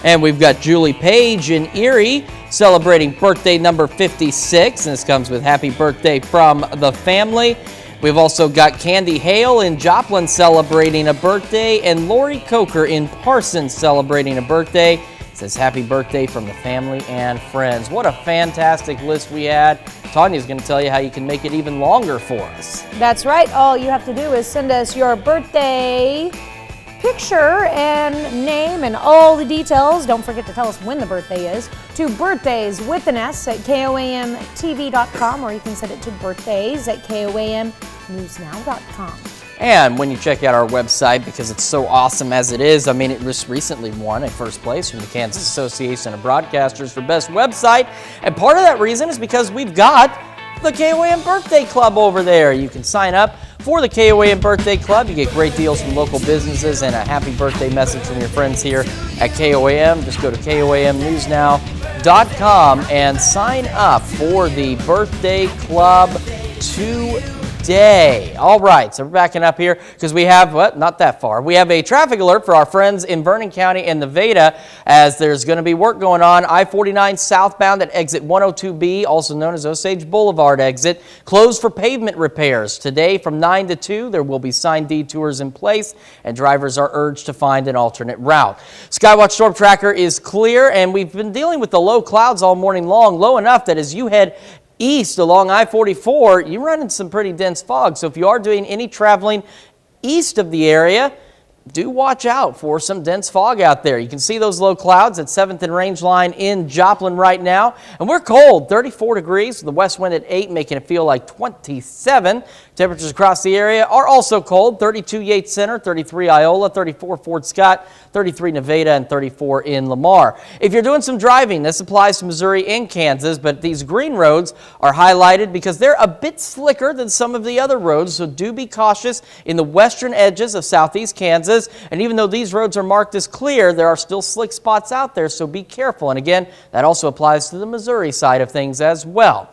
And we've got Julie Page in Erie celebrating birthday number 56. And this comes with happy birthday from the family. We've also got Candy Hale in Joplin celebrating a birthday. And Lori Coker in Parsons celebrating a birthday. It says happy birthday from the family and friends. What a fantastic list we had. Tanya's going to tell you how you can make it even longer for us. That's right. All you have to do is send us your birthday picture and name and all the details. Don't forget to tell us when the birthday is to birthdays@KOAMTV.com, or you can send it to birthdays@KOAMnewsnow.com. And when you check out our website, because it's so awesome as it is, I mean, it just recently won a first place from the Kansas Association of Broadcasters for Best Website. And part of that reason is because we've got the KOAM Birthday Club over there. You can sign up for the KOAM Birthday Club. You get great deals from local businesses and a happy birthday message from your friends here at KOAM. Just go to KOAMnewsnow.com and sign up for the Birthday Club today. All right, so we're backing up here because we have, not that far. We have a traffic alert for our friends in Vernon County and Nevada, as there's going to be work going on I-49 southbound at exit 102B, also known as Osage Boulevard exit, closed for pavement repairs. Today from 9 to 2, there will be signed detours in place, and drivers are urged to find an alternate route. Skywatch Storm Tracker is clear, and we've been dealing with the low clouds all morning long, low enough that as you head east along I-44, you run into some pretty dense fog. So if you are doing any traveling east of the area, do watch out for some dense fog out there. You can see those low clouds at 7th and Range Line in Joplin right now. And we're cold, 34 degrees, with the west wind at 8, making it feel like 27. Temperatures across the area are also cold, 32 Yates Center, 33 Iola, 34 Fort Scott, 33 Nevada, and 34 in Lamar. If you're doing some driving, this applies to Missouri and Kansas, but these green roads are highlighted because they're a bit slicker than some of the other roads, so do be cautious in the western edges of southeast Kansas. And even though these roads are marked as clear, there are still slick spots out there, so be careful. And again, that also applies to the Missouri side of things as well.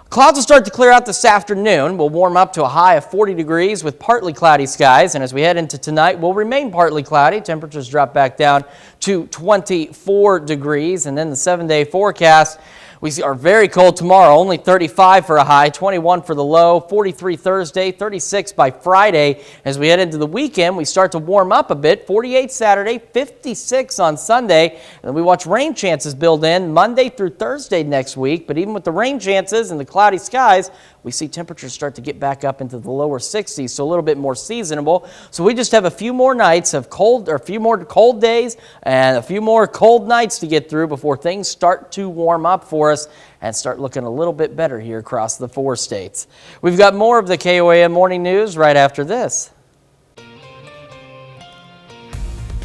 Clouds will start to clear out this afternoon. We'll warm up to a high of 40 degrees with partly cloudy skies. And as we head into tonight, we'll remain partly cloudy. Temperatures drop back down to 24 degrees. And then the 7-day forecast, we are very cold tomorrow, only 35 for a high, 21 for the low, 43 Thursday, 36 by Friday. As we head into the weekend, we start to warm up a bit, 48 Saturday, 56 on Sunday. And then we watch rain chances build in Monday through Thursday next week. But even with the rain chances and the cloudy skies, we see temperatures start to get back up into the lower 60s, so a little bit more seasonable. So we just have a few more nights of cold, or a few more cold days and a few more cold nights to get through before things start to warm up for us and start looking a little bit better here across the 4 states. We've got more of the KOAM Morning News right after this.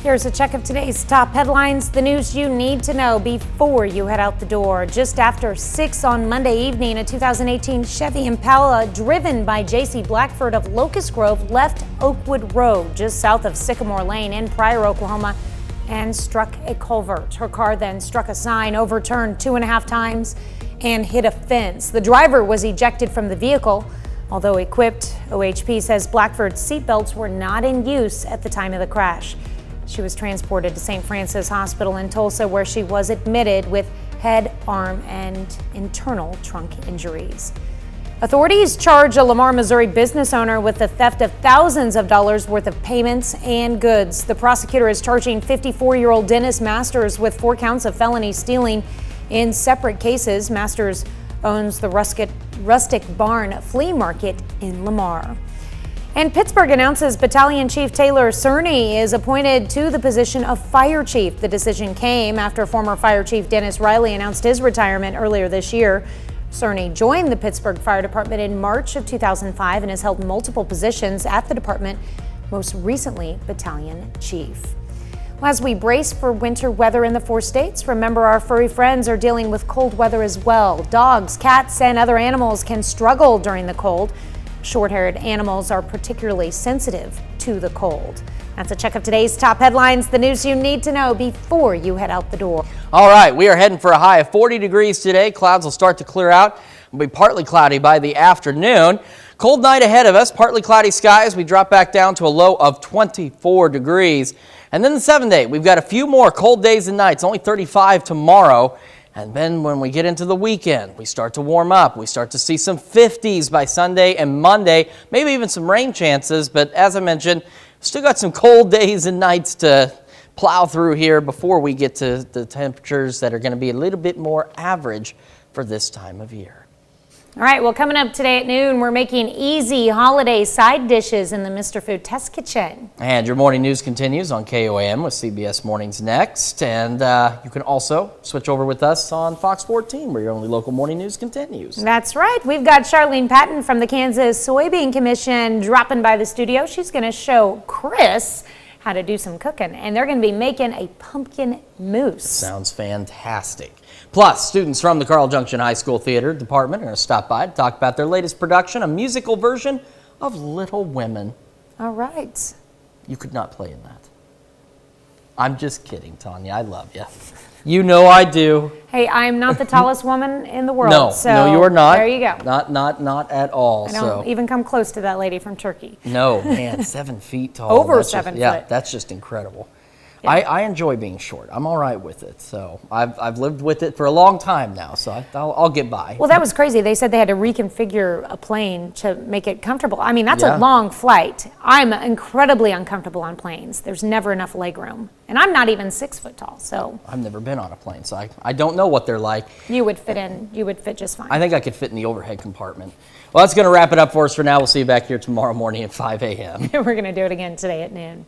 Here's a check of today's top headlines, the news you need to know before you head out the door. Just after 6 on Monday evening, a 2018 Chevy Impala driven by J.C. Blackford of Locust Grove left Oakwood Road just south of Sycamore Lane in Pryor, Oklahoma, and struck a culvert. Her car then struck a sign, overturned 2.5 times, and hit a fence. The driver was ejected from the vehicle. Although equipped, OHP says Blackford's seatbelts were not in use at the time of the crash. She was transported to St. Francis Hospital in Tulsa, where she was admitted with head, arm, and internal trunk injuries. Authorities charge a Lamar, Missouri business owner with the theft of thousands of dollars worth of payments and goods. The prosecutor is charging 54-year-old Dennis Masters with 4 counts of felony stealing in separate cases. Masters owns the Rustic Barn Flea Market in Lamar. And Pittsburgh announces Battalion Chief Taylor Cerny is appointed to the position of Fire Chief. The decision came after former Fire Chief Dennis Riley announced his retirement earlier this year. Cerny joined the Pittsburgh Fire Department in March of 2005 and has held multiple positions at the department, most recently Battalion Chief. As we brace for winter weather in the 4 states, remember our furry friends are dealing with cold weather as well. Dogs, cats, and other animals can struggle during the cold. Short-haired animals are particularly sensitive to the cold. That's a check of today's top headlines, the news you need to know before you head out the door. All right, we are heading for a high of 40 degrees today. Clouds will start to clear out. It'll be partly cloudy by the afternoon. Cold night ahead of us, partly cloudy skies. We drop back down to a low of 24 degrees. And then the 7-day, we've got a few more cold days and nights, only 35 tomorrow. And then when we get into the weekend, we start to warm up. We start to see some 50s by Sunday and Monday, maybe even some rain chances. But as I mentioned, still got some cold days and nights to plow through here before we get to the temperatures that are going to be a little bit more average for this time of year. All right, well, coming up today at noon, we're making easy holiday side dishes in the Mr. Food Test Kitchen. And your morning news continues on KOAM with CBS Mornings next. And you can also switch over with us on Fox 14, where your only local morning news continues. That's right. We've got Charlene Patton from the Kansas Soybean Commission dropping by the studio. She's going to show Chris how to do some cooking, and they're going to be making a pumpkin mousse. Sounds fantastic. Plus, students from the Carl Junction High School Theater Department are going to stop by to talk about their latest production, a musical version of Little Women. All right. You could not play in that. I'm just kidding, Tanya. I love you. You know I do. Hey, I'm not the tallest woman in the world. No, so no, you are not. There you go. Not at all. I don't even come close to that lady from Turkey. No, man, 7 feet tall. Over That's 7 foot. Yeah, foot. that's just incredible. Yeah. I enjoy being short. I'm all right with it. So I've lived with it for a long time now, so I'll get by. Well, that was crazy. They said they had to reconfigure a plane to make it comfortable. I mean, that's Yeah. a long flight. I'm incredibly uncomfortable on planes. There's never enough leg room. And I'm not even 6 foot tall, so. I've never been on a plane, so I don't know what they're like. You would fit just fine. I think I could fit in the overhead compartment. Well, that's going to wrap it up for us for now. We'll see you back here tomorrow morning at 5 a.m. We're going to do it again today at noon.